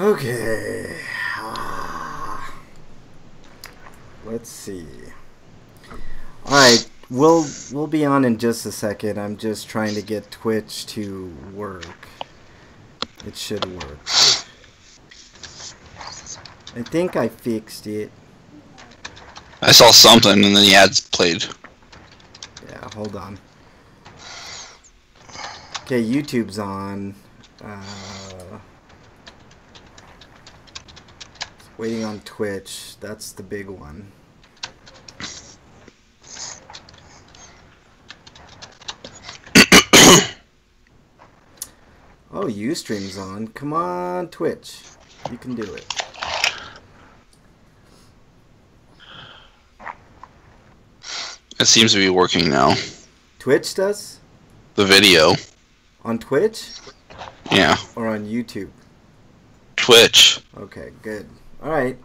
Okay. Let's see. All right, we'll be on in just a second. I'm just trying to get Twitch to work. It should work. I think I fixed it. I saw something and then the ads played. Yeah, hold on. Okay, YouTube's on. Waiting on Twitch. That's the big one. Oh, Ustream's on. Come on, Twitch. You can do it. It seems to be working now. Twitch does? The video. On Twitch? Yeah. Or on YouTube? Twitch. Okay, good. Alright.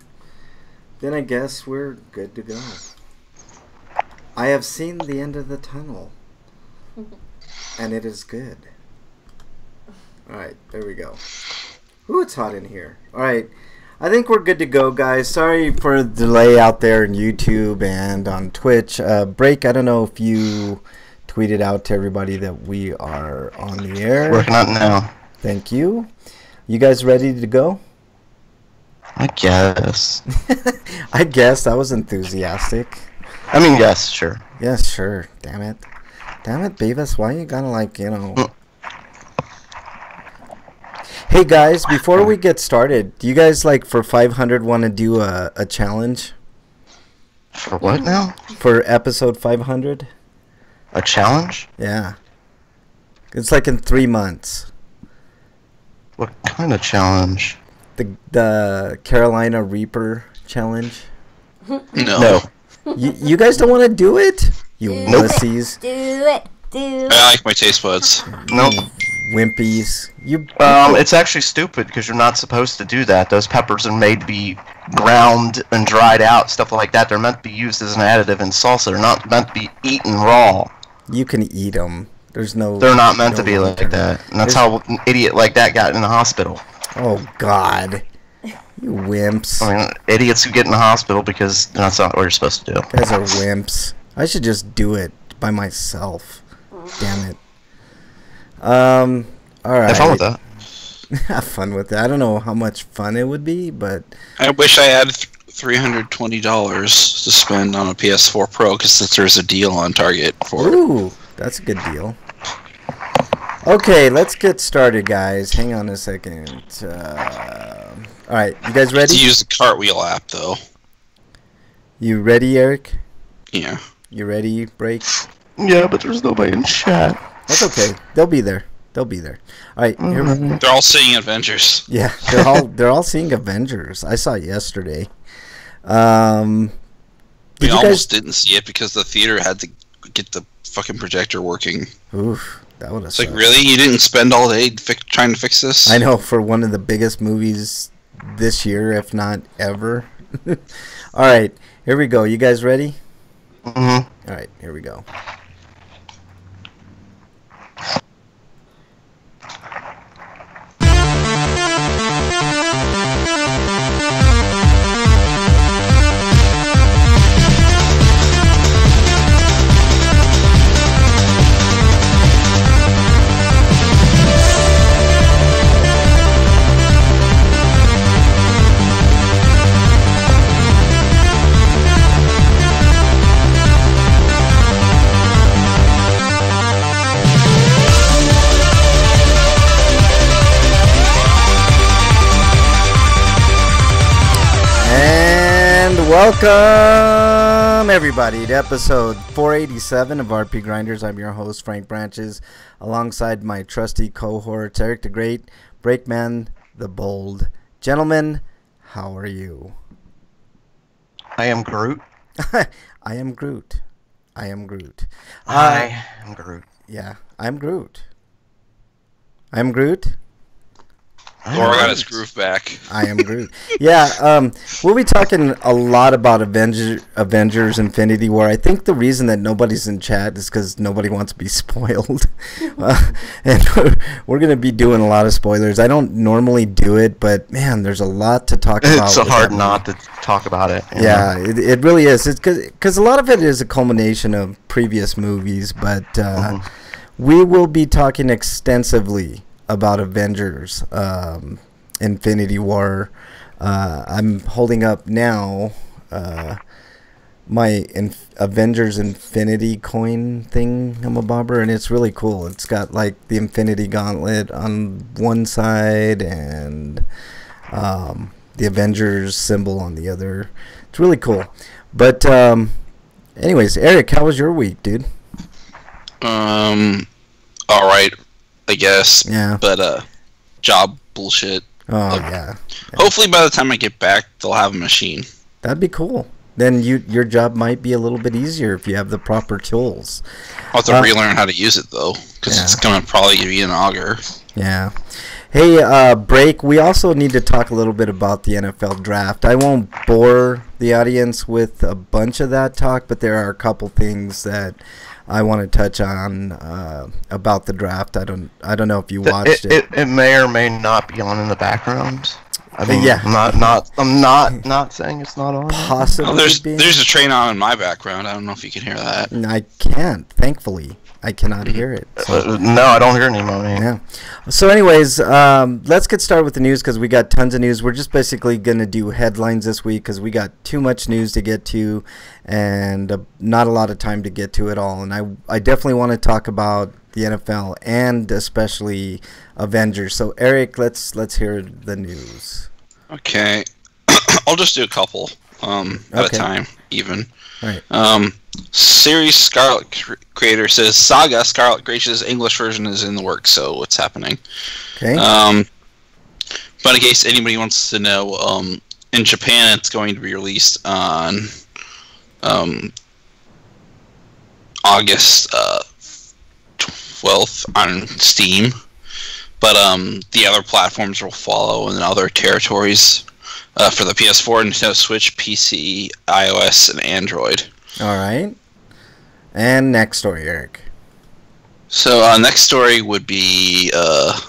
Then I guess we're good to go. I have seen the end of the tunnel. And it is good. Alright, there we go. Ooh, it's hot in here. Alright, I think we're good to go, guys. Sorry for the delay out there in YouTube and on Twitch. Break, I don't know if you tweeted out to everybody that we are on the air. Working on it now. Thank you. You guys ready to go? I guess. I guess. That was enthusiastic. I mean, yes, sure. Yes, sure. Damn it. Damn it, Beavis. Why you gotta, like, you know... Hey guys, before we get started, do you guys, like, for 500 want to do a challenge? For what now? For episode 500? A challenge? Yeah. It's like in 3 months. What kind of challenge? The Carolina Reaper challenge? No. You guys don't want to do it? You wussies. Do it. I like my taste buds. Nope. Wimpies. It's actually stupid because you're not supposed to do that. Those peppers are made to be ground and dried out, stuff like that. They're meant to be used as an additive in salsa. They're not meant to be eaten raw. You can eat them. There's no... They're not meant to be like that. And that's how an idiot like that got in the hospital. Oh, God. You wimps. I mean, idiots who get in the hospital because that's not what you're supposed to do. You guys are wimps. I should just do it by myself. Damn it. Alright. Have fun with that. Have fun with that. I don't know how much fun it would be, but... I wish I had $320 to spend on a PS4 Pro because there's a deal on Target for it. Ooh, that's a good deal. Okay, let's get started, guys. Hang on a second. Alright, you guys ready? To use the Cartwheel app, though. You ready, Eric? Yeah. You ready, Break? Yeah, but there's nobody in chat. That's okay. They'll be there. They'll be there. All right. They're all seeing Avengers. Yeah, they're all seeing Avengers. I saw it yesterday. We almost didn't see it because the theater had to get the fucking projector working. Oof, that would have. It's like, really? You didn't spend all day trying to fix this? I know, for one of the biggest movies this year, if not ever. All right, here we go. You guys ready? Mm-hmm. All right, here we go. Welcome, everybody, to episode 487 of RPGrinders. I'm your host, Frank Branches, alongside my trusty cohorts, Eric the Great, Breakman the Bold. Gentlemen, how are you? I am Groot. I am Groot. I am Groot. I am Groot. Yeah, I'm Groot. I'm Groot? Thor got his groove back. I am Groot. Yeah, we'll be talking a lot about Avengers Infinity War. I think the reason that nobody's in chat is because nobody wants to be spoiled. And we're going to be doing a lot of spoilers. I don't normally do it, but man, there's a lot to talk about. It's so hard not to talk about it. Yeah, it really is. It's because a lot of it is a culmination of previous movies, but we will be talking extensively about Avengers Infinity War. I'm holding up now my Avengers Infinity coin thingamabobber, and it's really cool. It's got like the Infinity Gauntlet on one side and the Avengers symbol on the other. It's really cool. But anyways, Eric, how was your week, dude? All right, I guess. Yeah. But job bullshit. Oh yeah. Hopefully, by the time I get back, they'll have a machine. That'd be cool. Then your job might be a little bit easier if you have the proper tools. I'll have to relearn how to use it though, because it's gonna probably be an auger. Yeah. Hey, break. We also need to talk a little bit about the NFL draft. I won't bore the audience with a bunch of that talk, but there are a couple things that I want to touch on about the draft. I don't know if you watched it. It may or may not be on in the background. I mean, yeah. I'm not saying it's not on. Possibly. Oh, there's a train on in my background. I don't know if you can hear that. I can't. Thankfully, I cannot hear it. So. No, I don't hear any moaning. Yeah. So, anyways, let's get started with the news because we got tons of news. We're just basically gonna do headlines this week because we got too much news to get to, and not a lot of time to get to it all. And I definitely want to talk about the NFL and especially Avengers. So, Eric, let's hear the news. Okay, I'll just do a couple at a time, even. All right. Series Scarlet creator says Saga Scarlet Grace's English version is in the works, so what's happening? Okay. But in case anybody wants to know, in Japan it's going to be released on August 12th on Steam, but the other platforms will follow in other territories for the PS4, Nintendo Switch, PC, iOS, and Android. All right. And next story, Eric. So next story would be from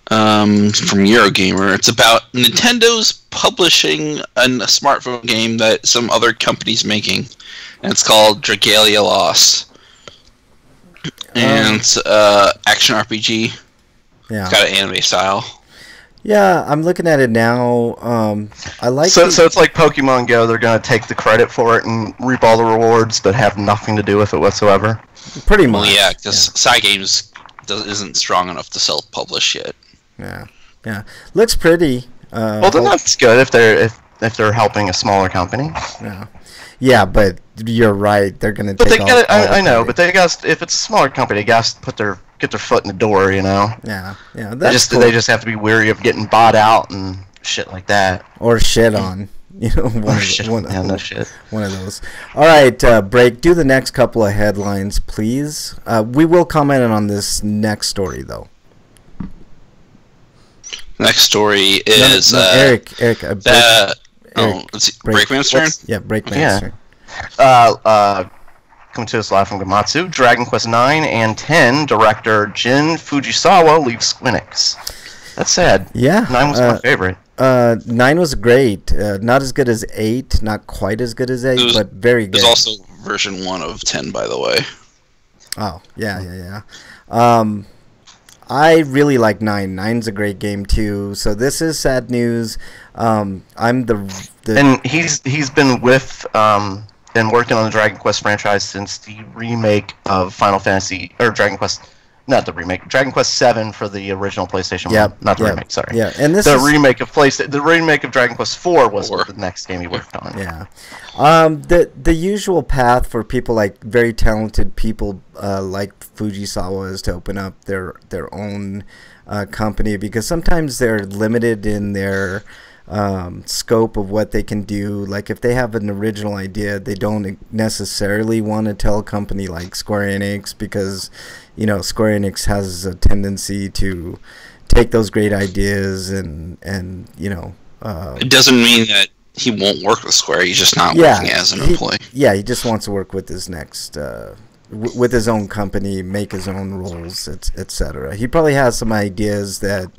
Eurogamer. It's about Nintendo's publishing a smartphone game that some other company's making, and it's called Dragalia Lost. And it's action RPG. Yeah. It's got an anime style. Yeah, I'm looking at it now. I like. So it's like Pokemon Go. They're gonna take the credit for it and reap all the rewards, but have nothing to do with it whatsoever. Pretty much. Well, yeah, because Cygames isn't strong enough to self-publish yet. Yeah. Looks pretty. Well, then that's good if they're helping a smaller company. Yeah, but you're right. They're gonna. But I know, but they got. If it's a smaller company, they got to get their foot in the door. You know. Yeah. They just have to be wary of getting bought out and shit like that. Or shit on. You know, one of those. All right, break. Do the next couple of headlines, please. We will comment on this next story, though. Next story is Eric. Let's see, Breakman's turn? Yeah, Breakman's turn. Coming to us live from Gamatsu, Dragon Quest 9 and 10 director Jin Fujisawa leaves Squeenix. That's sad. Yeah. 9 was my favorite. 9 was great. Not as good as 8. Not quite as good as 8, but very good. There's also version 1 of 10, by the way. Oh, yeah. I really like 9. 9's a great game too. So this is sad news. I'm the and he's been with been working on the Dragon Quest franchise since the remake of Final Fantasy or Dragon Quest. Not the remake, Dragon Quest VII for the original PlayStation 1. Not the remake, sorry. Yeah, and the remake of Dragon Quest 4 was the next game he worked on. Yeah. The usual path for people like very talented people like Fujisawa is to open up their own company because sometimes they're limited in their scope of what they can do. Like if they have an original idea, they don't necessarily want to tell a company like Square Enix because Square Enix has a tendency to take those great ideas and it doesn't mean that he won't work with Square. He's just not working as an employee. He just wants to work with his next, with his own company, make his own rules, etc. He probably has some ideas that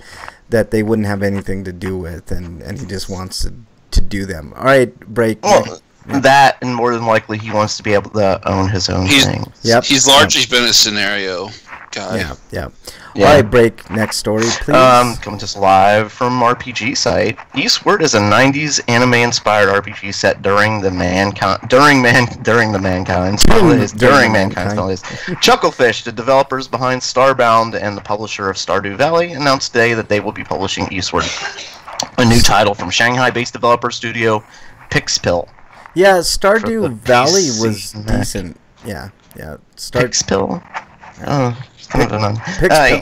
they wouldn't have anything to do with, and he just wants to do them. All right, break. Well, that, and more than likely, he wants to be able to own his own thing. Yep. He's largely been a scenario guy. Yeah. All right, break. Next story, please. Coming to us live from RPG site. Eastward is a '90s anime-inspired RPG set during mankind's holidays. Chucklefish, the developers behind Starbound and the publisher of Stardew Valley, announced today that they will be publishing Eastward, a new title from Shanghai-based developer studio Pixpill. Yeah, Stardew Valley was decent. Yeah. Pixpill. Oh.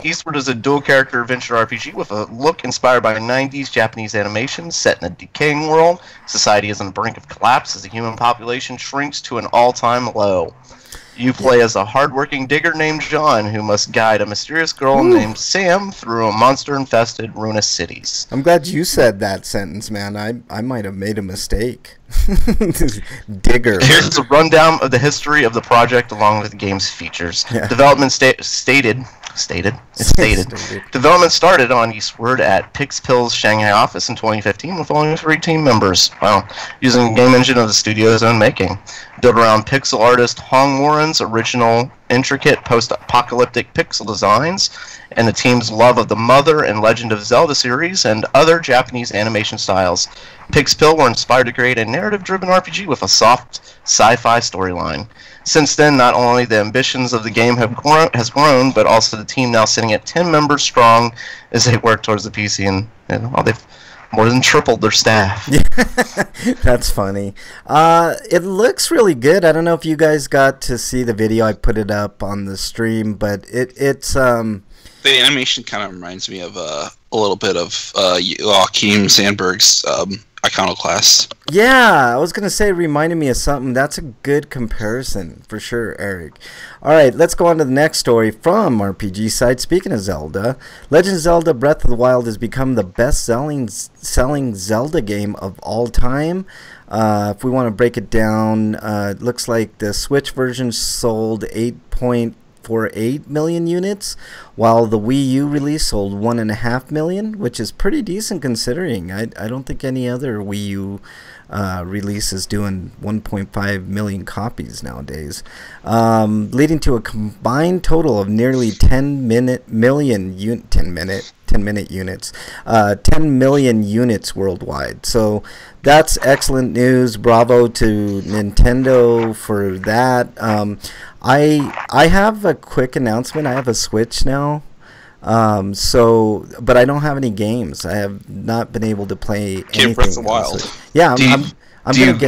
Eastward is a dual-character adventure RPG with a look inspired by 90s Japanese animation set in a decaying world. Society is on the brink of collapse as the human population shrinks to an all-time low. You play as a hardworking digger named John who must guide a mysterious girl named Sam through a monster-infested ruinous cities. I'm glad you said that sentence, man. I might have made a mistake. Digger. Here's a rundown of the history of the project along with the game's features. Yeah. Development stated. Development started on Eastward at Pixpill's Shanghai office in 2015 with only 3 team members. Wow. Using the game engine of the studio's own making. Built around pixel artist Hong Warren's original intricate post-apocalyptic pixel designs and the team's love of the Mother and Legend of Zelda series and other Japanese animation styles. Pixpill were inspired to create a narrative-driven RPG with a soft sci-fi storyline. Since then, not only the ambitions of the game has grown, but also the team now sitting at 10 members strong as they work towards the PC, and they've more than tripled their staff. That's funny. It looks really good. I don't know if you guys got to see the video. I put it up on the stream, but it's the animation kind of reminds me of a little bit of Joachim Sandberg's Iconoclast. Yeah, I was going to say it reminded me of something. That's a good comparison for sure, Eric. All right, let's go on to the next story from RPG site. Speaking of Zelda, Legend of Zelda Breath of the Wild has become the best-selling Zelda game of all time. If we want to break it down, it looks like the Switch version sold 8.48 million units, while the Wii U release sold 1.5 million, which is pretty decent considering. I don't think any other Wii U release is doing 1.5 million copies nowadays, leading to a combined total of nearly 10 million units worldwide. So that's excellent news. Bravo to Nintendo for that. I have a quick announcement. I have a Switch now. But I don't have any games. I have not been able to play anything. Breath of the Wild. Yeah, do you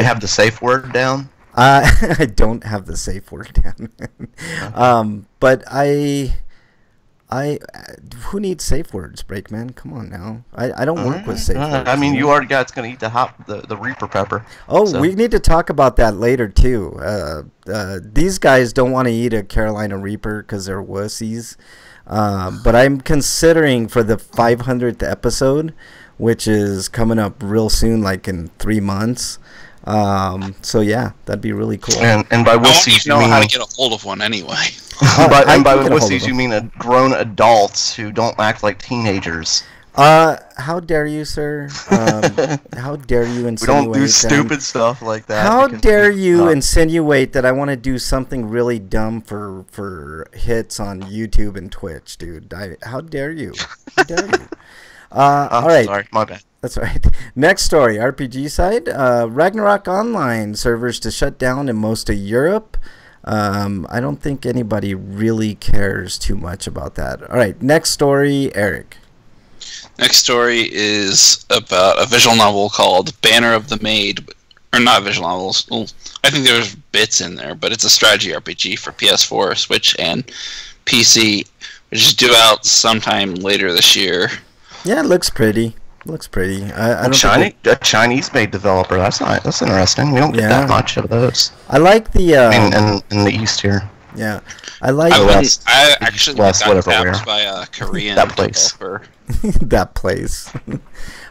have the safe word down? I don't have the safe word down. But who needs safe words, Breakman? Come on now. I don't work with safe words. I mean, you are the guy that's going to eat the Reaper pepper. Oh, so. We need to talk about that later, too. These guys don't want to eat a Carolina Reaper because they're wussies. But I'm considering for the 500th episode, which is coming up real soon, like in 3 months. So yeah, that'd be really cool. And by wussies, you mean how to get a hold of one anyway. And by wussies, you mean grown adults who don't act like teenagers. How dare you, sir? How dare you insinuate? We don't do stupid stuff like that. How dare you insinuate that I want to do something really dumb for hits on YouTube and Twitch, dude? How dare you? How dare you? All right. Sorry, my bad. That's all right. Next story, RPG side. Ragnarok Online servers to shut down in most of Europe. I don't think anybody really cares too much about that. All right, next story, Eric. Next story is about a visual novel called Banner of the Maid, or not visual novels. Well, I think there's bits in there, but it's a strategy RPG for PS4, Switch, and PC, which is due out sometime later this year. Yeah, it looks pretty. Looks pretty. I don't a Chinese-made developer. That's interesting. We don't get that much of those. I like the in the East here. Yeah, I like I actually got whatever tapped by a Korean that place. developer. that place.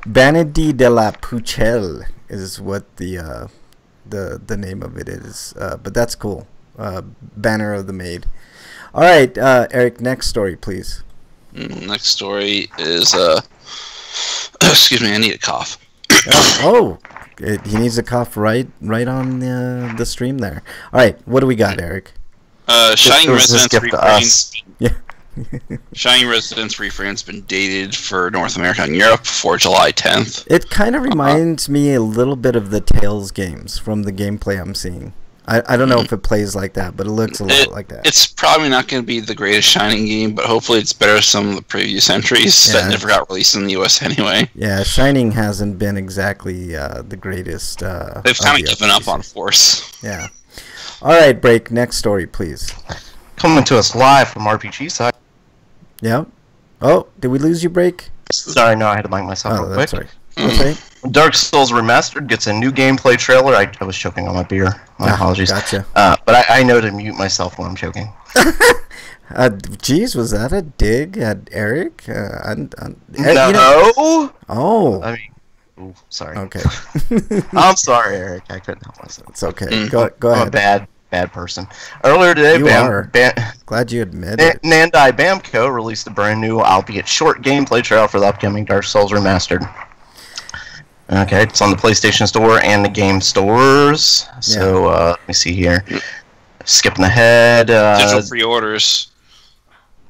Vanity de la Pucelle is what the name of it is. But that's cool. Banner of the Maid. All right, Eric. Next story, please. Next story is excuse me, I need a cough. He needs a cough right on the stream there. All right, what do we got, Eric? Shining Residence refrain's Yeah. Shining Residence refrain's been dated for North America and Europe for July 10th. It kind of reminds me a little bit of the Tales games from the gameplay I'm seeing. I don't know if it plays like that, but it looks a lot like that. It's probably not going to be the greatest Shining game, but hopefully it's better than some of the previous entries that never got released in the US anyway. Yeah, Shining hasn't been exactly the greatest. They've kind of given up on Force. Yeah. All right, Break. Next story, please. Coming to us live from RPG side. Yeah. Oh, did we lose you, Break? Sorry, no, I had to mic myself real quick. That's right. That's right. Dark Souls Remastered gets a new gameplay trailer. I was choking on my beer. My apologies. Gotcha. But I know to mute myself when I'm choking. Geez, was that a dig at Eric? No. Oh. I mean, ooh, sorry. Okay. I'm sorry, Eric. I couldn't help myself. It's okay. Go ahead. I'm a bad person. Earlier today, Glad you admit it. Bandai Namco released a brand new, albeit short, gameplay trailer for the upcoming Dark Souls Remastered. Okay, it's on the PlayStation Store and the game stores. So let me see here. Skipping ahead. Digital pre-orders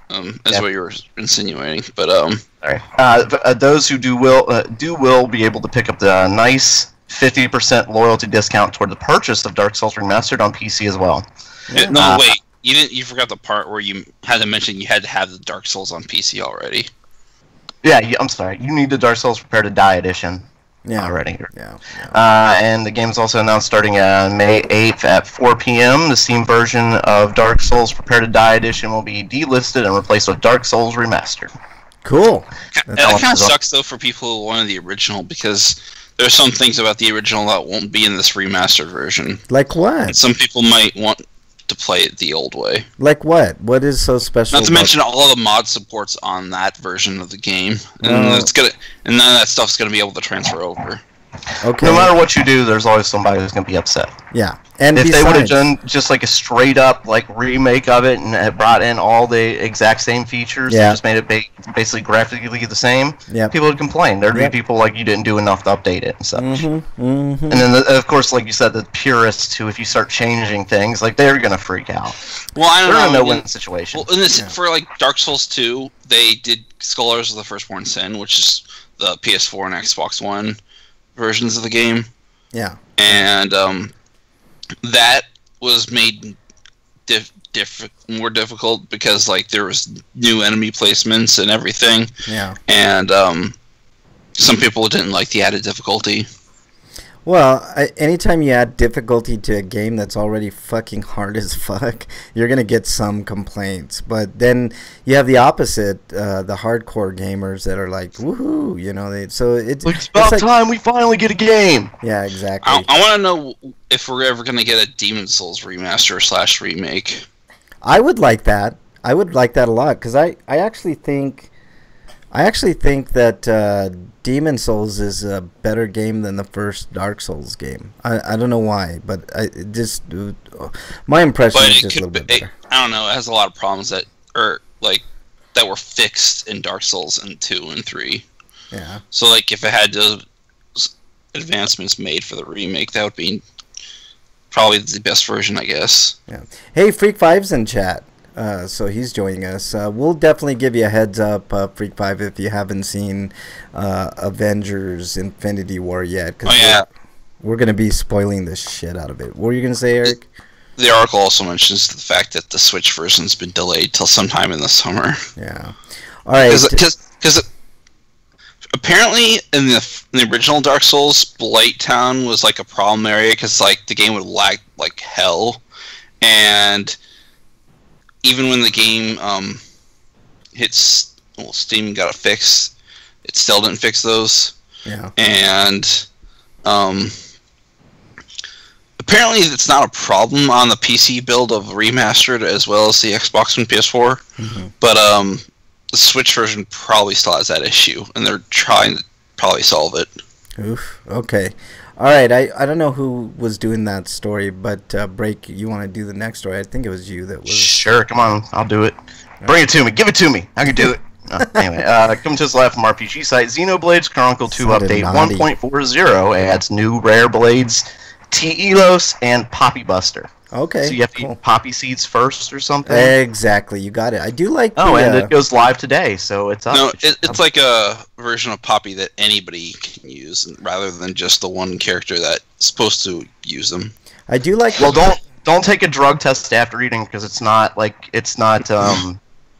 is what you were insinuating, but Sorry. Those who will be able to pick up the nice 50% loyalty discount toward the purchase of Dark Souls Remastered on PC as well. Yeah. No, wait. You forgot the part where you had to mention you had to have the Dark Souls on PC already. Yeah, I'm sorry. You need the Dark Souls Prepare to Die edition. Already. Yeah. And the game is also announced starting May 8th at 4 p.m. The Steam version of Dark Souls Prepare to Die edition will be delisted and replaced with Dark Souls Remastered. Cool. That kind of sucks though for people who wanted the original, because there's some things about the original that won't be in this remastered version. Like what? And some people might want to play it the old way. Like what? What is so special? Not to mention all the mod supports on that version of the game, and none of that stuff's gonna be able to transfer over. Okay. No matter what you do, there's always somebody who's gonna be upset. Yeah. And if they would have done just like a straight up like remake of it and had brought in all the exact same features, and just made it basically graphically the same, people would complain. There'd be people like, you didn't do enough to update it and such. And then of course, like you said, the purists who, if you start changing things, like they're gonna freak out. Well, I don't know. They're in a no-win situation. Well, in this for like Dark Souls 2, they did Scholars of the Firstborn Sin, which is the PS4 and Xbox One versions of the game. Yeah. And that was made more difficult because like there was new enemy placements and everything. Yeah. And some people didn't like the added difficulty. Well, anytime you add difficulty to a game that's already fucking hard as fuck, you're gonna get some complaints. But then you have the opposite, the hardcore gamers that are like, woohoo, you know. It's about like, time we finally get a game. Yeah, exactly. I want to know if we're ever gonna get a Demon Souls remaster / remake. I would like that. I would like that a lot, because I actually think that Demon Souls is a better game than the first Dark Souls game. I don't know why, but my impression is just a little bit better. I don't know. It has a lot of problems that were fixed in Dark Souls and 2 and 3. Yeah. So like if it had those advancements made for the remake, that would be probably the best version, I guess. Yeah. Hey, Freak Five's in chat. So he's joining us. We'll definitely give you a heads up, Freak 5, if you haven't seen Avengers Infinity War yet. Cause we're going to be spoiling the shit out of it. What were you going to say, Eric? The article also mentions the fact that the Switch version's been delayed till sometime in the summer. Yeah. All right. Because apparently in the original Dark Souls, Blight Town was like a problem area because like the game would lag like hell, and even when the game Steam got a fix, it still didn't fix those. Yeah. And apparently it's not a problem on the PC build of Remastered as well as the Xbox and PS4. But the Switch version probably still has that issue, and they're trying to probably solve it. Oof. Okay. All right. I don't know who was doing that story, but Break, you want to do the next story? I think it was you that was. Sure, come on, I'll do it. Bring it to me. Give it to me. I can do it. Anyway, coming to us live from RPG site, Xenoblade Chronicle 2 Update 1.40 adds new rare blades, T-Elos, and Poppy Buster. Okay. So you have to eat poppy seeds first or something? Exactly. You got it. I do like and it goes live today, so it's up. No, it's like a version of Poppy that anybody can use, rather than just the one character that's supposed to use them. I do like... Well, don't take a drug test after eating, because it's not a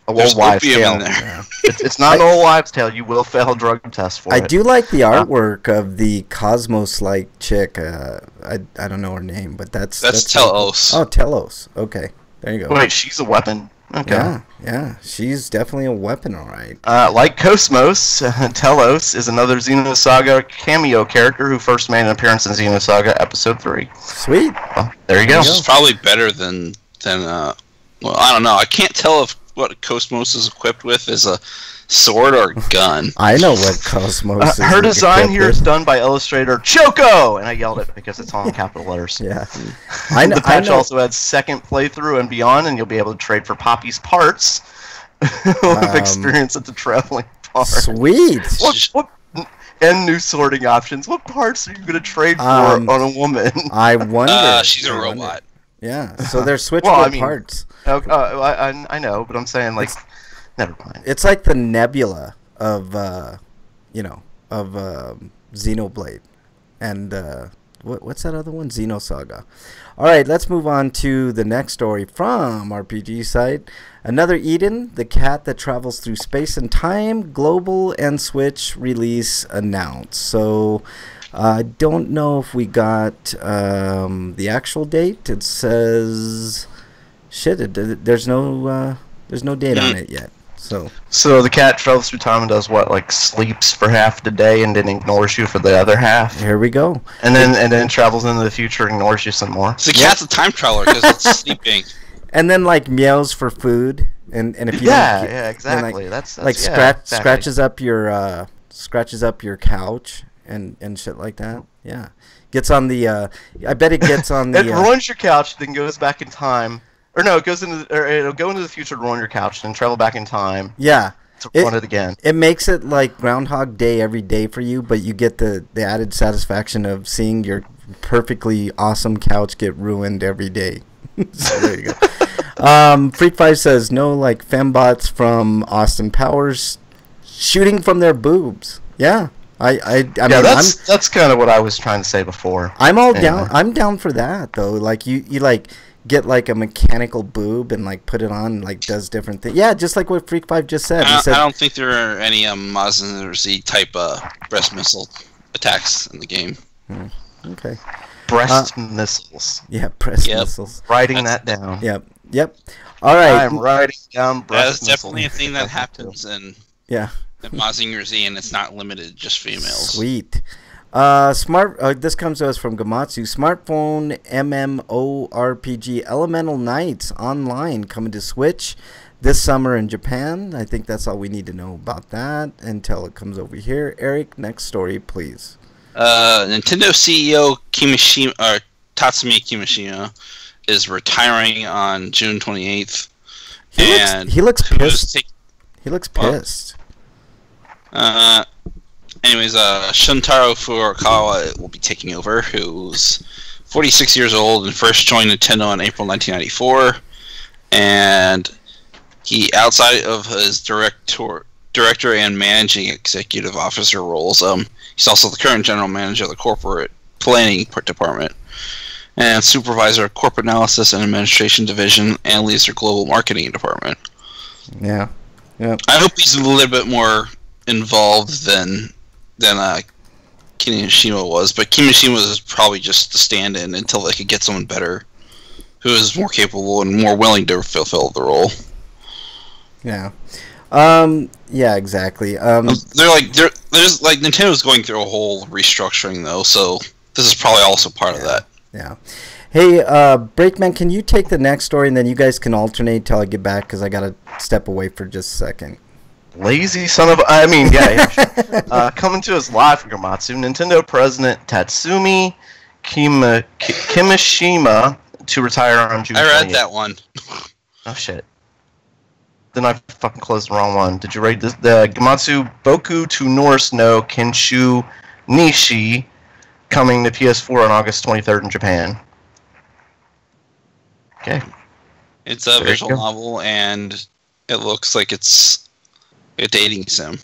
old wives' tale. Yeah. It's not an old wives' tale. You will fail a drug test for it. I do like the artwork of the Cosmos-like chick. I don't know her name, but that's Telos. Oh, Telos. Okay, there you go. Wait, she's a weapon. Okay. Yeah, she's definitely a weapon, all right. Like Cosmos, Telos is another Xenosaga cameo character who first made an appearance in Xenosaga Episode 3. Sweet. Well, there you go. This is probably better than well, I don't know. I can't tell if what Cosmos is equipped with is a sword or a gun. I know what Cosmos is. Her design here is done by illustrator Choco, and I yelled it because it's all in capital letters. Yeah. The patch also adds second playthrough and beyond, and you'll be able to trade for Poppy's parts with experience at the traveling part. Sweet. And new sorting options. What parts are you going to trade for on a woman? I wonder. She's a robot. Yeah, so they're switchable parts. I know, but I'm saying, like, never mind. It's like the Nebula of, Xenoblade. And, what's that other one? Xenosaga. All right, let's move on to the next story from RPG site. Another Eden, the cat that travels through space and time, global and Switch release announced. So... I don't know if we got the actual date. It says, there's no date on it yet. So the cat travels through time and does what? Like sleeps for half the day and then ignores you for the other half. Here we go. And then travels into the future and ignores you some more. So the cat's a time traveler because it's sleeping. And then like meows for food and if you exactly. That's scratches up your couch. And shit like that. Yeah. Gets on the I bet it gets on the it ruins your couch, then goes back in time. Or no, it'll go into the future to ruin your couch, then travel back in time. Yeah. To run it again. It makes it like Groundhog Day every day for you, but you get the added satisfaction of seeing your perfectly awesome couch get ruined every day. So there you go. Freak5 says no like fembots from Austin Powers shooting from their boobs. Yeah. I mean, that's kind of what I was trying to say before. I'm down. I'm down for that though. Like you like get like a mechanical boob and like put it on and, like does different things. Yeah, just like what Freak5 just said. I don't think there are any Mazin Z type breast missile attacks in the game. Okay. Breast missiles. Yeah, breast missiles. Writing that down. Yep. All right. I'm writing down breast missiles. That's definitely a thing that happens in. Yeah. Mazinger Z, and it's not limited to just females. Sweet. This comes to us from Gamatsu. Smartphone MMORPG Elemental Knights Online coming to Switch this summer in Japan. I think that's all we need to know about that until it comes over here. Eric, next story, please. Nintendo CEO Tatsumi Kimishima is retiring on June 28th. He looks pissed. He looks pissed. Anyways, Shuntaro Furukawa will be taking over, who's 46 years old and first joined Nintendo in April 1994. And he, outside of his director and managing executive officer roles, he's also the current general manager of the corporate planning department and supervisor of corporate analysis and administration division and leads their global marketing department. Yeah. I hope he's a little bit more involved than Kimishima was, but Kimishima was probably just the stand-in until they could get someone better who is more capable and more willing to fulfill the role. Yeah. Yeah, exactly. There's Nintendo's going through a whole restructuring though, so this is probably also part of that. Yeah. Hey, Brakeman, can you take the next story and then you guys can alternate till I get back because I gotta step away for just a second. Lazy son of a... I mean, yeah. Coming to us live from Gamatsu, Nintendo President Tatsumi Kimishima to retire on June 28th. I read that one. Oh, shit. Then I fucking closed the wrong one. Did you read this? The Gamatsu Boku to Norse no Kenshu Nishi coming to PS4 on August 23rd in Japan. Okay. It's a visual novel, and it looks like it's a dating sim.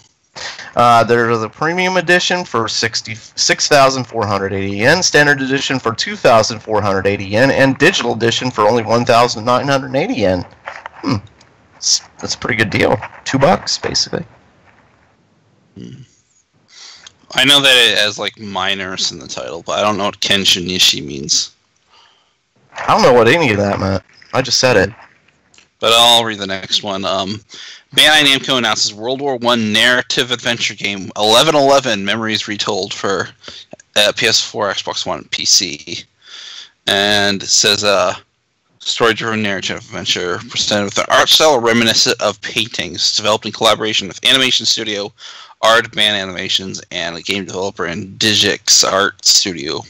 There's a premium edition for 6,480 yen, standard edition for 2,480 yen, and digital edition for only 1,980 yen. That's a pretty good deal. $2, basically. I know that it has like minors in the title, but I don't know what Kenshin Nishi means. I don't know what any of that meant. I just said it. But I'll read the next one. Bandai Namco announces World War I narrative adventure game 1111 Memories Retold for PS4, Xbox One, and PC. And it says story-driven narrative adventure presented with an art style reminiscent of paintings developed in collaboration with animation studio Aardman Animations and a game developer in Digix Art Studio.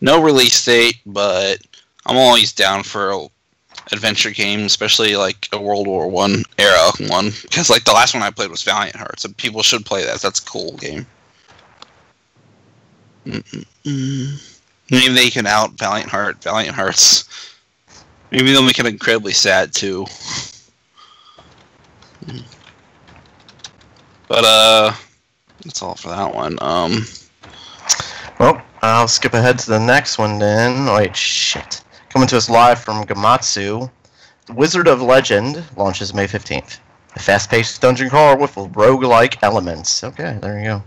No release date, but I'm always down for an adventure game, especially like a World War I era one, because like the last one I played was Valiant Hearts, and people should play that. That's a cool game. Maybe they can out Valiant Hearts. Maybe they'll make it incredibly sad too. But that's all for that one. Well, I'll skip ahead to the next one then. Oh, wait, shit. Coming to us live from Gamatsu, Wizard of Legend launches May 15th. A fast-paced dungeon crawler with roguelike elements. Okay, there you go.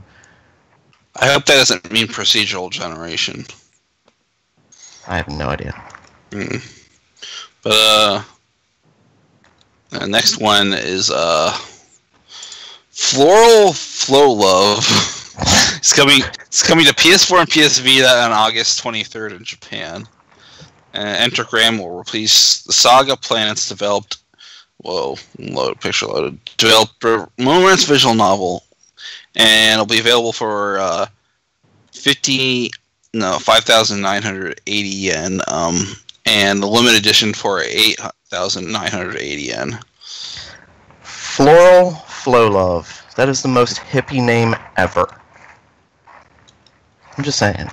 I hope that doesn't mean procedural generation. I have no idea. But the next one is Floral Flow Love. It's coming to PS4 and PS Vita on August 23rd in Japan. Entergram will release the Saga Planets developed. Whoa, picture loaded. Developed romance visual novel, and it'll be available for 5,980 yen. And the limited edition for 8,980 yen. Floral Flow Love. That is the most hippie name ever. I'm just saying.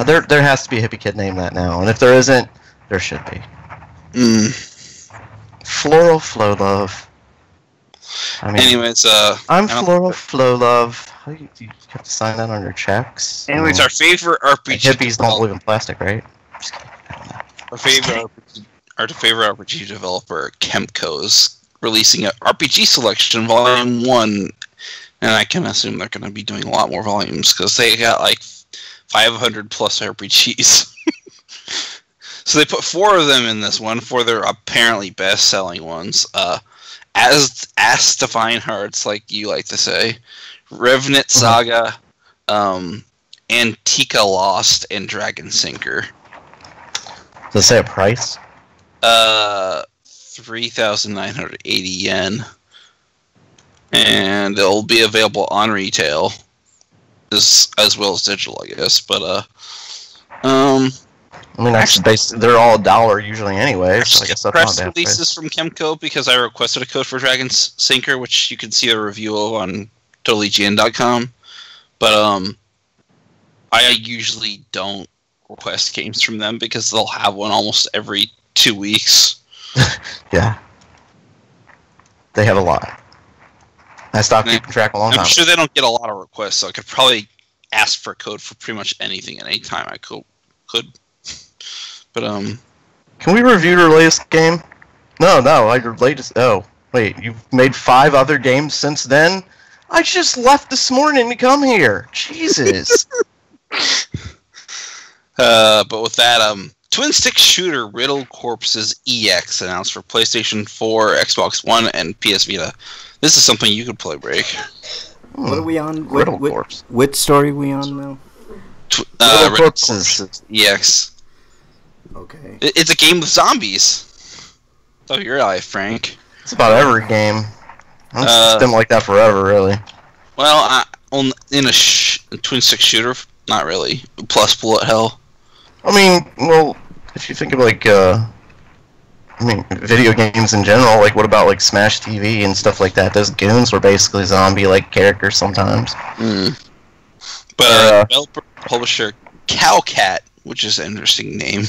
There has to be a hippie kid named that now, and if there isn't, there should be. Floral Flow Love. I mean, anyways, I'm Floral Flow Love. How do you have to sign that on your checks? Anyways, our favorite RPG. Hippies don't believe in plastic, right? Just kidding. Our favorite RPG developer, Kemco, is releasing an RPG Selection Volume 1, and I can assume they're going to be doing a lot more volumes, because they got like 500 plus RPGs. So they put 4 of them in this one for their apparently best-selling ones. As Divine Hearts, like you like to say, Revenant Saga, Antica Lost, and Dragon Sinker. Does it say a price? 3,980 yen. And it'll be available on retail as well as digital, I guess. But I mean, actually, they're all $1 usually anyway. So I guess that's press not bad. Releases from Kemco because I requested a code for Dragon Sinker, which you can see a review of on totallegn.com. But I usually don't request games from them because they'll have one almost every 2 weeks. Yeah. They have a lot. I stopped keeping track a long time. I'm sure they don't get a lot of requests, so I could probably ask for a code for pretty much anything at any time I could. But can we review your latest game? No, like your latest. Oh, wait, you've made 5 other games since then? I just left this morning to come here. Jesus. But with that, twin stick shooter Riddle Corpses EX announced for PlayStation 4, Xbox One, and PS Vita. This is something you could play, Break. What are we on? Riddle Corpse. Which story are we on now? Riddle Corpses EX. Okay. It's a game with zombies. Oh, your eye, Frank. It's about every game. It's been like that forever, really. Well, in a twin stick shooter, not really. Plus bullet hell. I mean, well, if you think of like, video games in general, like what about like Smash TV and stuff like that? Those goons were basically zombie-like characters sometimes. But developer publisher Cowcat, which is an interesting name,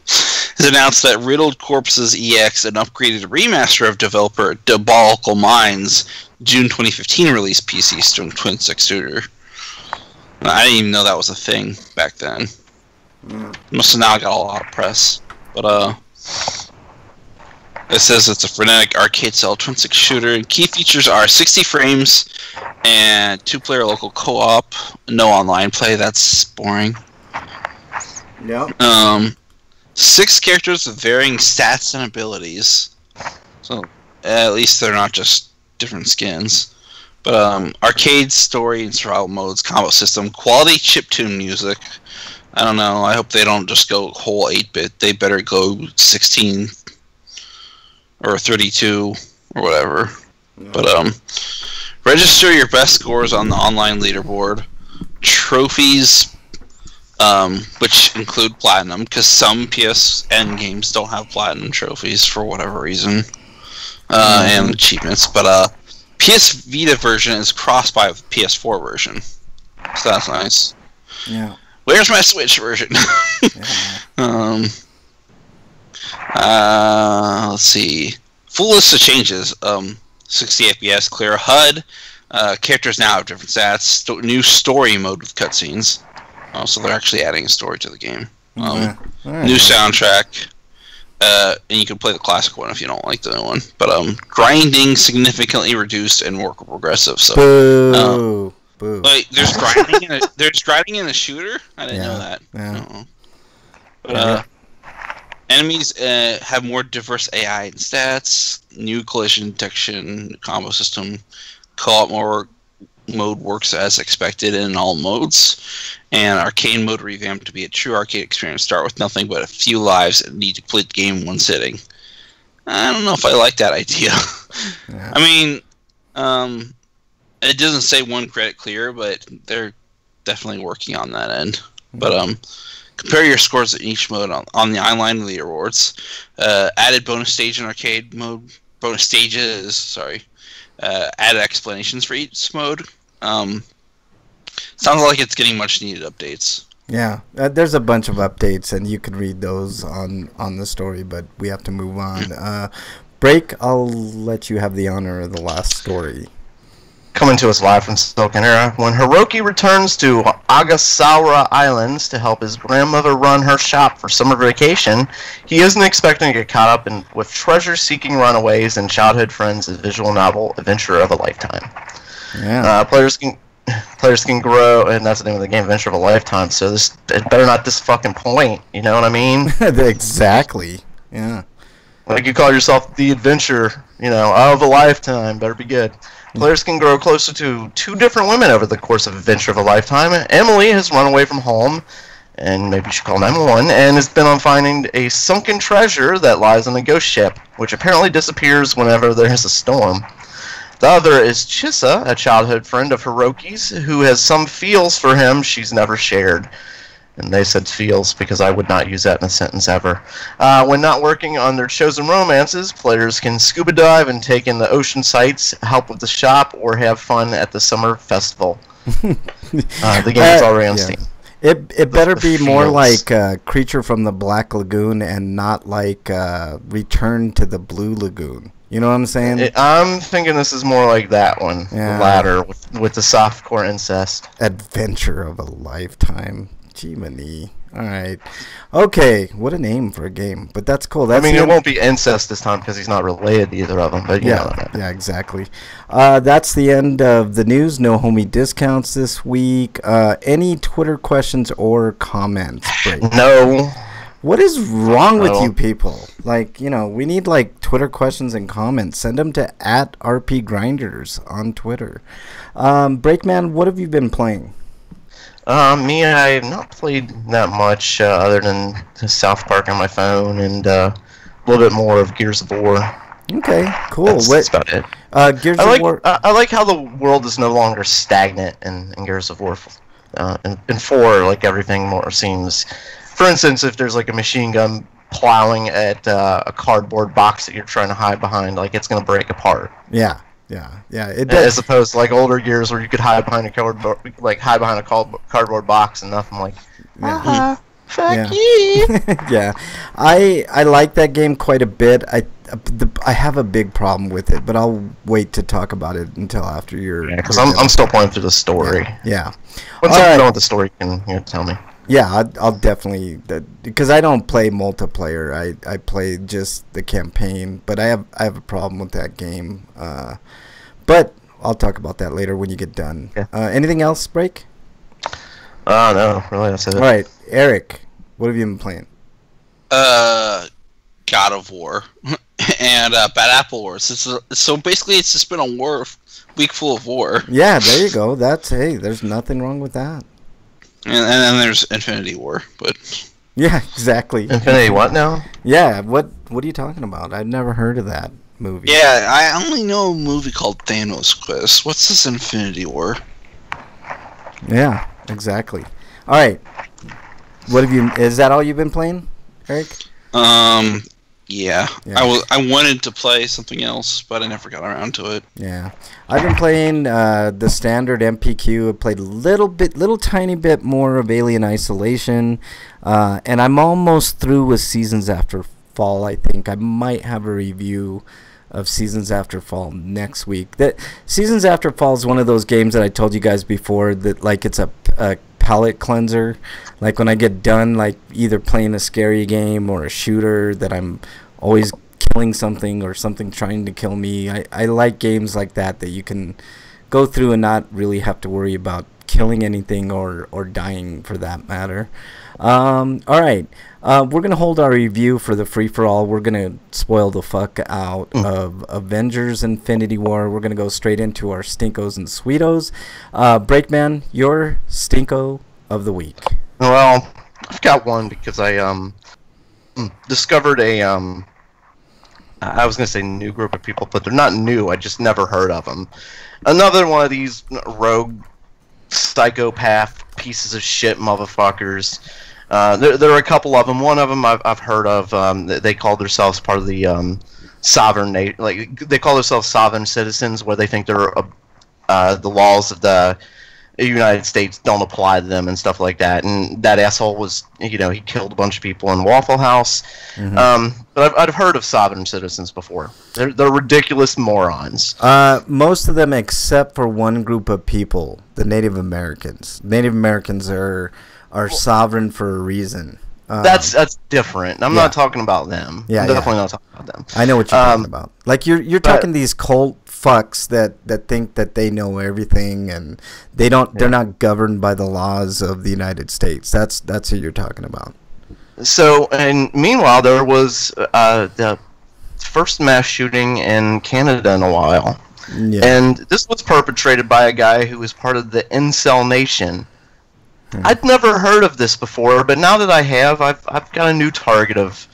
has announced that Riddled Corpses EX, an upgraded remaster of developer Diabolical Minds' June 2015 release PC twin stick shooter. I didn't even know that was a thing back then. Must have now got a lot of press. But it says it's a frenetic arcade-style twin stick shooter, and key features are 60 frames and 2-player local co-op, no online play. That's boring. Yep. 6 characters with varying stats and abilities. So at least they're not just different skins. But arcade, story, and survival modes, combo system, quality chiptune music. I don't know. I hope they don't just go whole 8-bit. They better go 16 or 32 or whatever. Yeah. But register your best scores on the online leaderboard. Trophies, which include platinum, because some PSN games don't have platinum trophies for whatever reason, and achievements. But PS Vita version is cross-buy with PS4 version, so that's nice. Yeah. Where's my Switch version? Let's see. Full list of changes. 60 FPS, clear HUD. Characters now have different stats. New story mode with cutscenes. So they're actually adding a story to the game. New soundtrack. And you can play the classic one if you don't like the new one. But grinding significantly reduced and more progressive. So. Boo. Boo. Like, there's grinding in a shooter? I didn't know that. Yeah. But enemies have more diverse AI and stats, new collision detection, combo system, co-op mode works as expected in all modes, and arcade mode revamped to be a true arcade experience. Start with nothing but a few lives and need to complete the game in one sitting. I don't know if I like that idea. Yeah. I mean, it doesn't say one credit clear, but they're definitely working on that end. But compare your scores in each mode on the online leaderboards. Added bonus stage in arcade mode. Bonus stages, sorry. Added explanations for each mode. Sounds like it's getting much needed updates. Yeah, there's a bunch of updates, and you could read those on the story, but we have to move on. Break, I'll let you have the honor of the last story. Coming to us live from Silken Era, when Hiroki returns to Agasawa Islands to help his grandmother run her shop for summer vacation, he isn't expecting to get caught up with treasure-seeking runaways and childhood friends' visual novel Adventure of a Lifetime. Yeah. Players can grow, and that's the name of the game, Adventure of a Lifetime. So it better not disappoint. You know what I mean? Exactly. Yeah. Like you call yourself the Adventure, of a Lifetime. Better be good. Players can grow closer to 2 different women over the course of Adventure of a Lifetime. Emily has run away from home, and maybe you should call 911, and has been on finding a sunken treasure that lies on a ghost ship, which apparently disappears whenever there is a storm. The other is Chissa, a childhood friend of Hiroki's, who has some feels for him she's never shared. And they said feels because I would not use that in a sentence ever. When not working on their chosen romances, players can scuba dive and take in the ocean sights, help with the shop, or have fun at the summer festival. The game is already on Steam. It better be more like Creature from the Black Lagoon and not like Return to the Blue Lagoon. You know what I'm saying? I'm thinking this is more like that one, the latter, with the softcore incest. Adventure of a Lifetime. Jiminy. Alright. Okay, what a name for a game. But that's cool. It won't be incest this time because he's not related to either of them. But yeah, exactly. That's the end of the news. No homie discounts this week. Any Twitter questions or comments? No. What is wrong with you people? Like, we need Twitter questions and comments. Send them to @RPGrinders on Twitter. Breakman, what have you been playing? Me, I have not played that much other than South Park on my phone and a little bit more of Gears of War. Okay, cool. That's about it. Gears of War. I like how the world is no longer stagnant in Gears of War. In 4, like everything more seems. For instance, if there's like a machine gun plowing at a cardboard box that you're trying to hide behind, like it's gonna break apart. Yeah. It does. As opposed to like older Gears where you could hide behind a cardboard box and nothing. Like, fuck you. Yeah, I like that game quite a bit. I have a big problem with it, but I'll wait to talk about it until after you're. Yeah, because I'm still playing through the story. Yeah. Once I'm done with the story, you can tell me. Yeah, I'll definitely, because I don't play multiplayer. I play just the campaign, but I have a problem with that game. But I'll talk about that later when you get done. Yeah. Anything else, Break? No, really, that's it. All right, Eric, what have you been playing? God of War and Bad Apple Wars. So basically, it's just been a week full of war. Yeah, there you go. Hey, there's nothing wrong with that. And then there's Infinity War, but yeah, exactly. Infinity what now? Yeah, what are you talking about? I've never heard of that movie. Yeah, I only know a movie called Thanos Quest. What's this Infinity War? Yeah, exactly. All right, is that all you've been playing, Eric? Yeah. I wanted to play something else, but I never got around to it. Yeah, I've been playing the standard MPQ. I played little tiny bit more of Alien Isolation, and I'm almost through with Seasons After Fall. I think I might have a review of Seasons After Fall next week. That Seasons After Fall is one of those games that I told you guys before that like it's a palate cleanser. Like when I get done like either playing a scary game or a shooter that I'm always killing something or something trying to kill me. I like games like that you can go through and not really have to worry about killing anything or dying for that matter. All right. We're going to hold our review for the free-for-all. We're going to spoil the fuck out of Avengers Infinity War. We're going to go straight into our Stinkos and Sweetos. Breakman, your Stinko of the week. Well, I've got one because I discovered I was going to say new group of people, but they're not new. I just never heard of them. Another one of these rogue psychopath pieces of shit motherfuckers. There are a couple of them. One of them I've heard of. They call themselves part of the sovereign nation. Like they call themselves sovereign citizens, where they think they're the laws of the United States don't apply to them and stuff like that. And that asshole was, he killed a bunch of people in Waffle House. Mm-hmm. But I've heard of sovereign citizens before. They're ridiculous morons. Most of them, except for one group of people, the Native Americans. Native Americans are sovereign for a reason. That's different. I'm not talking about them. I'm definitely not talking about them. I know what you're talking about. Like you're talking these cult fucks that think that they know everything and they don't. They're not governed by the laws of the United States. That's who you're talking about. So, and meanwhile, there was the first mass shooting in Canada in a while, and this was perpetrated by a guy who was part of the Incel Nation. I'd never heard of this before, but now that I have, I've got a new target of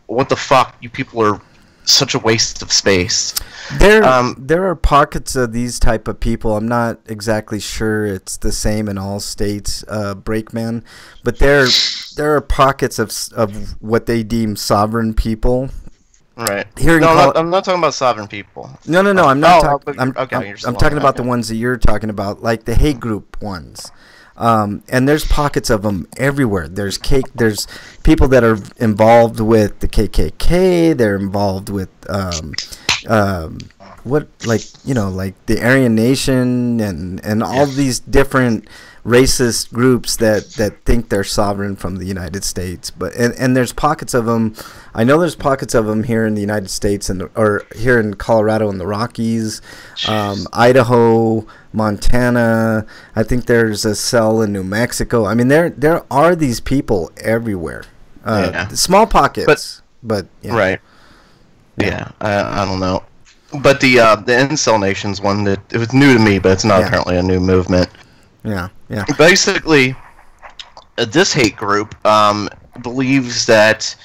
what the fuck, you people are such a waste of space. There are pockets of these type of people. I'm not exactly sure it's the same in all states, Breakman, but there are pockets of what they deem sovereign people. Right. I'm not talking about sovereign people. No. I'm not. I'm talking about the ones that you're talking about, like the hate group ones. And there's pockets of them everywhere. There's people that are involved with the KKK. They're involved with like the Aryan Nation and all these different racist groups that think they're sovereign from the United States. But and there's pockets of them. I know there's pockets of them here in the United States or here in Colorado and the Rockies, Idaho, Montana. I think there's a cell in New Mexico. I mean, there are these people everywhere. Small pockets, but yeah. Right. Yeah, I don't know. But the Incel Nation's one that it was new to me, but it's not apparently a new movement. Yeah. Yeah. Basically, this hate group believes that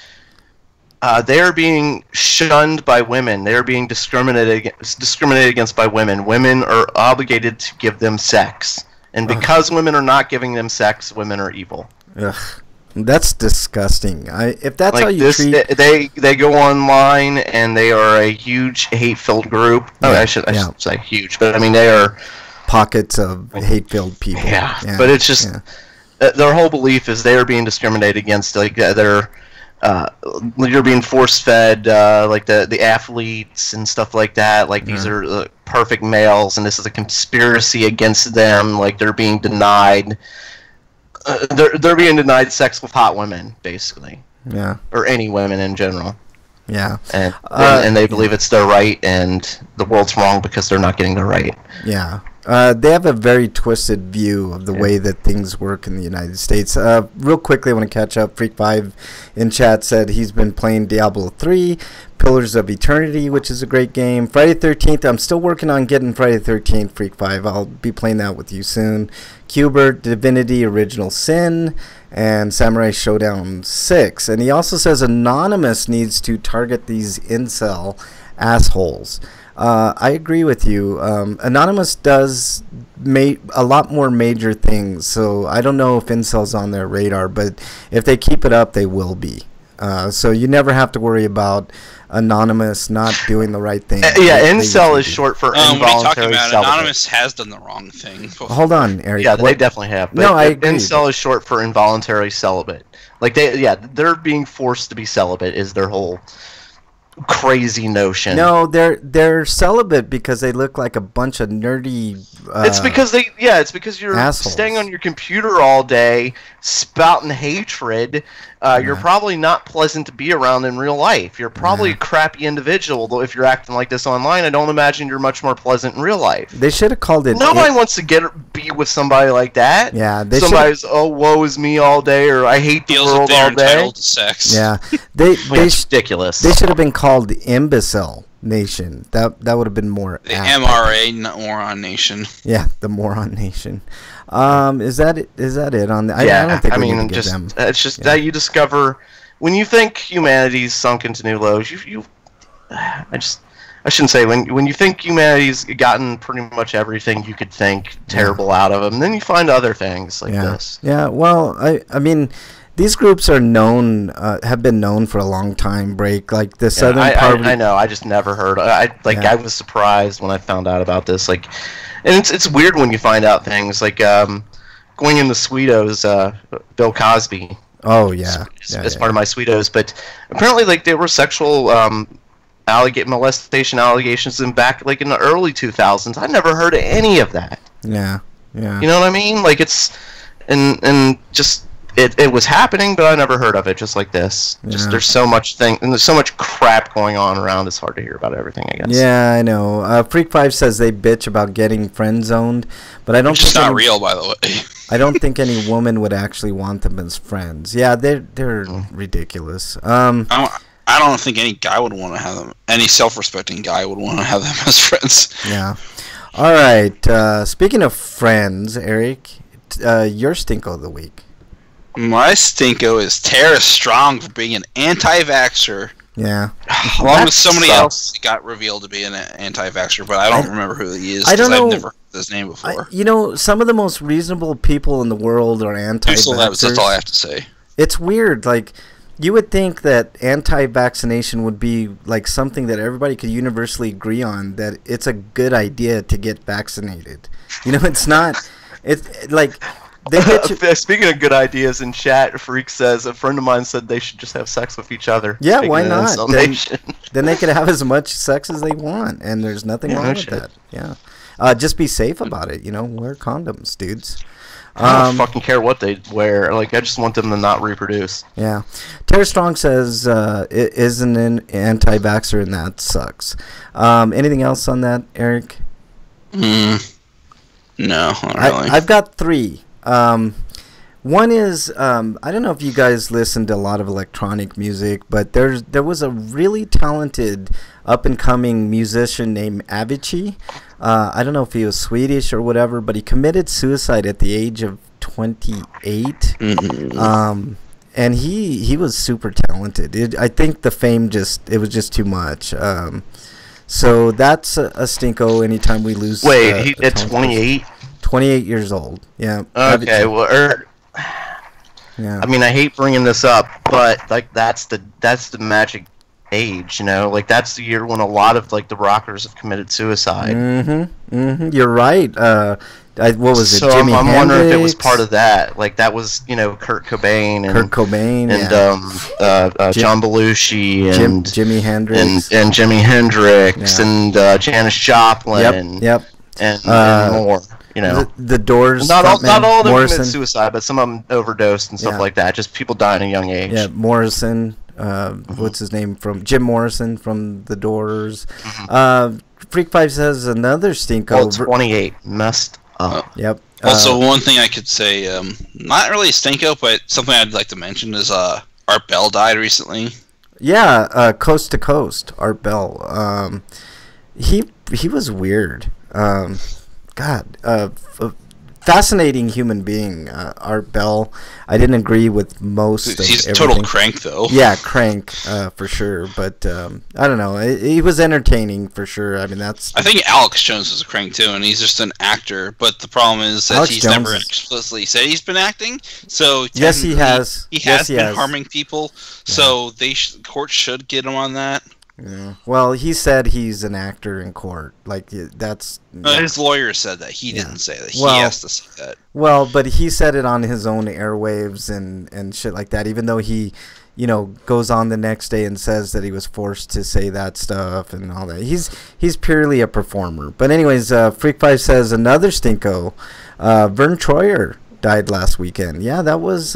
they are being shunned by women. They are being discriminated against by women. Women are obligated to give them sex, and because women are not giving them sex, women are evil. Ugh. That's disgusting. If that's like how you treat, they go online and they are a huge hate-filled group. Yeah, I should say huge, but I mean they are pockets of hate-filled people. Yeah, but it's just their whole belief is they are being discriminated against. Like you're being force-fed, like the athletes and stuff like that. Like these are perfect males, and this is a conspiracy against them. Like they're being denied. They're being denied sex with hot women, basically. Yeah. Or any women in general. Yeah. And they believe it's their right, and the world's wrong because they're not getting their right. Yeah. They have a very twisted view of the way that things work in the United States. Real quickly, I want to catch up. Freak5 in chat said he's been playing Diablo 3, Pillars of Eternity, which is a great game. Friday 13th, I'm still working on getting Friday 13th, Freak5. I'll be playing that with you soon. Cubert, Divinity Original Sin, and Samurai Showdown 6. And he also says Anonymous needs to target these incel assholes. I agree with you. Anonymous does a lot more major things, so I don't know if incel's on their radar, but if they keep it up, they will be. So you never have to worry about Anonymous not doing the right thing. Incel is short for involuntary what are you talking about? celibate. Anonymous has done the wrong thing before. Hold on, Eric. Yeah, they definitely have. But no, I agree. Incel is short for involuntary celibate. Like they're being forced to be celibate is their whole crazy notion. No, they're celibate because they look like a bunch of nerdy. It's because you're assholes. staying on your computer all day, spouting hatred. You're probably not pleasant to be around in real life. You're probably a crappy individual, though. If you're acting like this online, I don't imagine you're much more pleasant in real life. They should have called it. Nobody wants to be with somebody like that. Yeah, somebody's woe is me all day, or I hate the world all day. Entitled to sex. Yeah, it's ridiculous. They should have been called the Imbecile Nation. That would have been more. The MRA Moron Nation. Yeah, the Moron Nation. Is that it on the? I don't think we need to give them. It's just that you discover when you think humanity's sunk into new lows. I shouldn't say when you think humanity's gotten pretty much everything you could think terrible out of them, then you find other things like this. Yeah. Well, I mean. These groups are known, have been known for a long time. Break like the Southern Poverty. I know. I just never heard. I was surprised when I found out about this. Like, and it's weird when you find out things like going in the Sweetos. Bill Cosby. Oh yeah. As part of my Sweetos, but apparently like there were sexual molestation allegations back like in the early 2000s. I never heard of any of that. Yeah. You know what I mean? Like it's and just. It was happening, but I never heard of it. Just like this, just there's so much and there's so much crap going on around. It's hard to hear about everything, I guess. Yeah, I know. Freak5 says they bitch about getting friend zoned, but I don't. It's not real, by the way. I don't think any woman would actually want them as friends. Yeah, they're ridiculous. I don't think any guy would want to have them. Any self-respecting guy would want to have them as friends. Yeah. All right. Speaking of friends, Eric, your stinko of the week. My stinko is Tara Strong for being an anti-vaxxer. Yeah. Along with somebody else that got revealed to be an anti-vaxxer, but I don't remember who he is because I've never heard his name before. Some of the most reasonable people in the world are anti-vaxxers. That's all I have to say. It's weird. Like, you would think that anti-vaccination would be like something that everybody could universally agree on, that it's a good idea to get vaccinated. You know, it's not. It's like... Speaking of good ideas in chat, Freak says a friend of mine said they should just have sex with each other. Yeah, why not? Then they could have as much sex as they want, and there's nothing wrong with that. Yeah, just be safe about it. Wear condoms, dudes. I don't fucking care what they wear. Like, I just want them to not reproduce. Yeah, Tara Strong says it isn't an anti-vaxxer, and that sucks. Anything else on that, Eric? No, not really. I've got 3. One is I don't know if you guys listen to a lot of electronic music, but there was a really talented up and coming musician named Avicii. I don't know if he was Swedish or whatever, but he committed suicide at the age of 28. And he was super talented. I think the fame it was just too much. So that's a stinko anytime we lose. Wait, at 28? 28 years old. Yeah. Okay, well, yeah. I mean, I hate bringing this up, but like that's the magic age, you know? Like that's the year when a lot of like the rockers have committed suicide. You're right. What was it? So Jimi I'm Hendrix? wondering if it was part of that. Like that was, Kurt Cobain and John Belushi and Jimi Hendrix and Jimi Hendrix and Janis Joplin. Yep. And more. The Doors. Not all of them Morrison. committed suicide, but some of them overdosed and stuff like that. Just people dying at a young age. Yeah, Morrison. What's his name from Jim Morrison from the Doors. Freak 5 says another stinko. Well, 28 messed up. Yep. Also, one thing I could say, not really a stinko, but something I'd like to mention is Art Bell died recently. Yeah, Coast to Coast, Art Bell. He was weird. Fascinating human being, Art Bell. I didn't agree with most of He's everything. total crank, though. Yeah, crank, for sure. But I don't know. He was entertaining, for sure. I mean, I think Alex Jones is a crank, too, and he's just an actor. But the problem is that he's never explicitly said he's been acting. So yes, he has. He has been harming people. So court should get him on that. Yeah. Well, he said he's an actor in court. Like that's. His lawyer said that. He didn't say that. He has to say that. Well, but he said it on his own airwaves and shit like that. Even though he, goes on the next day and says that he was forced to say that stuff and all that. He's purely a performer. But anyways, Freak 5 says another stinko. Vern Troyer died last weekend. Yeah, that was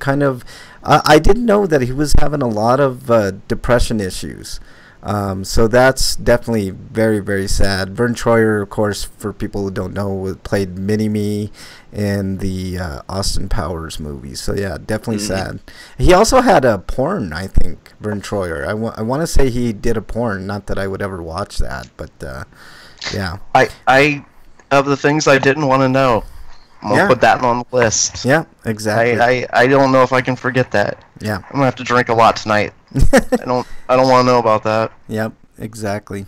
kind of. I didn't know that he was having a lot of depression issues. So that's definitely very, very sad. Vern Troyer, of course, for people who don't know, played Mini-Me in the Austin Powers movies. So, yeah, definitely sad. He also had a porn, I think, Vern Troyer. I want to say he did a porn. Not that I would ever watch that, but, yeah. I of the things I didn't want to know, I'm going to put that on the list. Yeah, exactly. I don't know if I can forget that. Yeah. I'm going to have to drink a lot tonight. I don't want to know about that. Yep, exactly.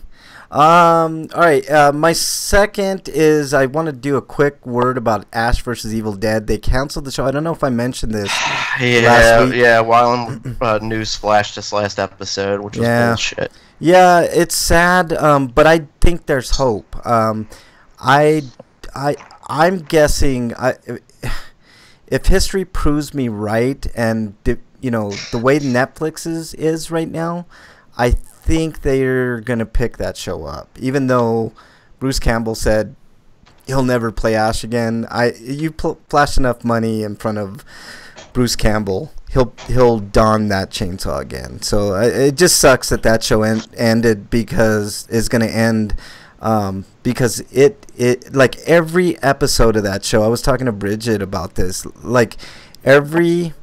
All right, my second is I want to do a quick word about Ash vs. Evil Dead. They canceled the show. I don't know if I mentioned this last week. Yeah, news flashed this last episode, which was bullshit. Yeah, it's sad, but I think there's hope. I'm guessing if history proves me right, and the way Netflix is right now, I think they're gonna pick that show up. Even though Bruce Campbell said he'll never play Ash again, you flash enough money in front of Bruce Campbell, he'll don that chainsaw again. So it just sucks that show ended because it's gonna end. Because it like every episode of that show, I was talking to Bridget about this, like every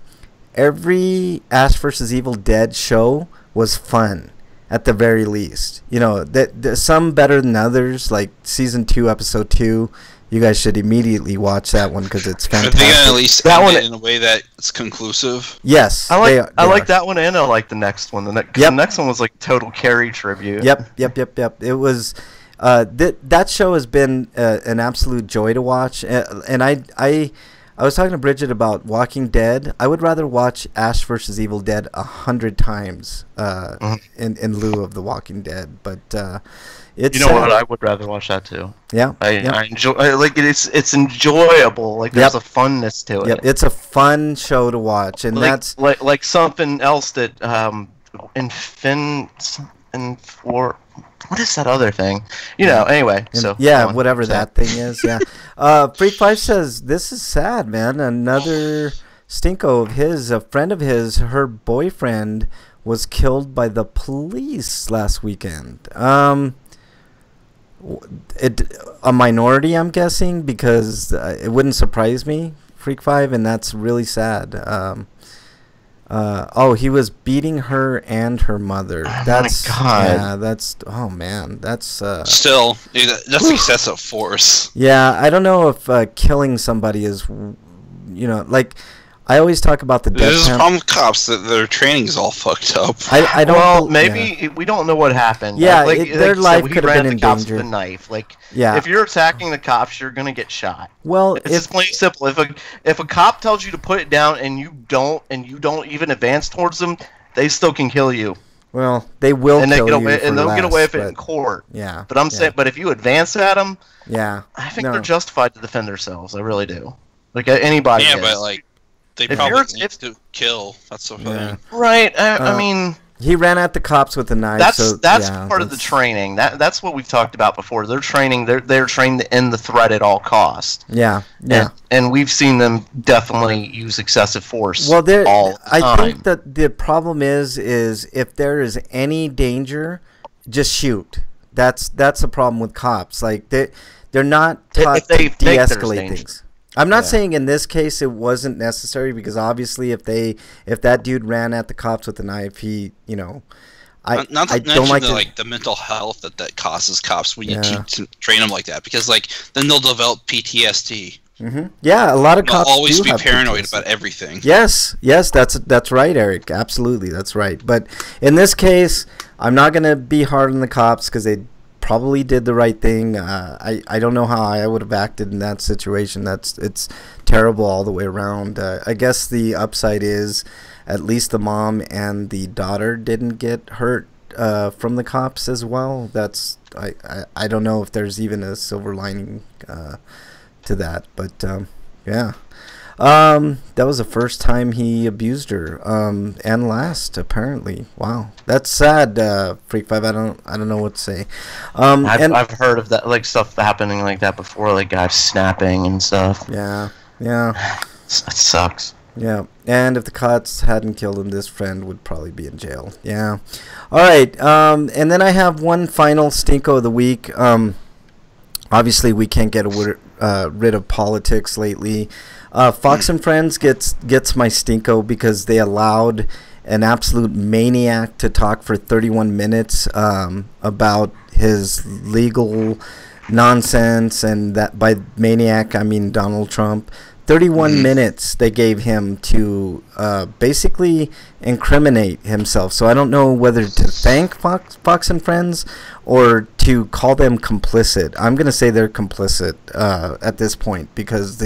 Ash vs. Evil Dead show was fun at the very least. That some better than others, like season 2 episode 2. You guys should immediately watch that one because it's fantastic. Are they gonna at least end it in a way that it's conclusive? Yes, I like that one, and I like the next one. The next one was like total Carrie tribute. Yep. It was. That show has been an absolute joy to watch, and I was talking to Bridget about Walking Dead. I would rather watch Ash vs. Evil Dead 100 times in lieu of The Walking Dead. But it's what, I would rather watch that too. Yeah, I enjoy. It's enjoyable. Like there's a funness to it. Yep, it's a fun show to watch, and that's like something else that what is that other thing? Anyway. So whatever that thing is. Yeah. Freak 5 says this is sad, man. Another stinko of his, a friend of his, her boyfriend was killed by the police last weekend. A minority, I'm guessing, because it wouldn't surprise me Freak 5, and that's really sad. Oh, he was beating her and her mother. Oh That's my God. Yeah, that's oh man, that's Still, that's excessive force. yeah. I don't know if killing somebody is, like I always talk about the death There's a penalty. problem with cops that their training is all fucked up. I don't. Well, yeah. maybe we don't know what happened. Yeah, like, their life he could have ran been at the cops endangered. with a knife. Like, Yeah. if you're attacking the cops, you're gonna get shot. Well, It's just plain simple. If a cop tells you to put it down and you don't even advance towards them, they still can kill you. well, they will And kill they get away, you for and they'll get away less, with it in court. Yeah. But I'm yeah, saying, but if you advance at them, Yeah. I think No. they're justified to defend themselves. I really do. Like anybody. Yeah, is. but like they If probably you're- need to kill. That's the thing. Yeah. Right. I mean. He ran at the cops with a knife. That's so, yeah, part of the that's- training. That's what we've talked about before. They're training. They're trained to end the threat at all cost. Yeah. Yeah. And we've seen them definitely use excessive force. Well, there. all the I time. think that the problem is if there is any danger, just shoot. That's the problem with cops. Like they're not taught If they to think there's de-escalate danger. things. I'm not Yeah. saying in this case it wasn't necessary, because obviously if that dude ran at the cops with a knife, he I Not to I don't mention like the mental health that causes cops when you Yeah. train them like that, because like then they'll develop PTSD. Yeah, a lot of They'll cops always do be have paranoid PTSD. about everything. Yes, that's right, Eric. Absolutely, that's right. But in this case, I'm not gonna be hard on the cops because they probably did the right thing. I don't know how I would have acted in that situation. It's terrible all the way around. I guess the upside is at least the mom and the daughter didn't get hurt from the cops as well. That's I don't know if there's even a silver lining to that, but yeah. That was the first time he abused her, and last apparently. Wow, that's sad. Freak 5. I don't know what to say. I've heard of that, like stuff happening like that before, like guys snapping and stuff. Yeah. It sucks. Yeah, and if the cops hadn't killed him, this friend would probably be in jail. Yeah. All right. And then I have one final stinko of the week. Obviously, we can't get rid of politics lately. Fox and Friends gets my stinko because they allowed an absolute maniac to talk for 31 minutes about his legal nonsense, and that by maniac I mean Donald Trump. 31 minutes they gave him to basically incriminate himself. So I don't know whether to thank Fox and Friends or to call them complicit. I'm going to say they're complicit at this point, because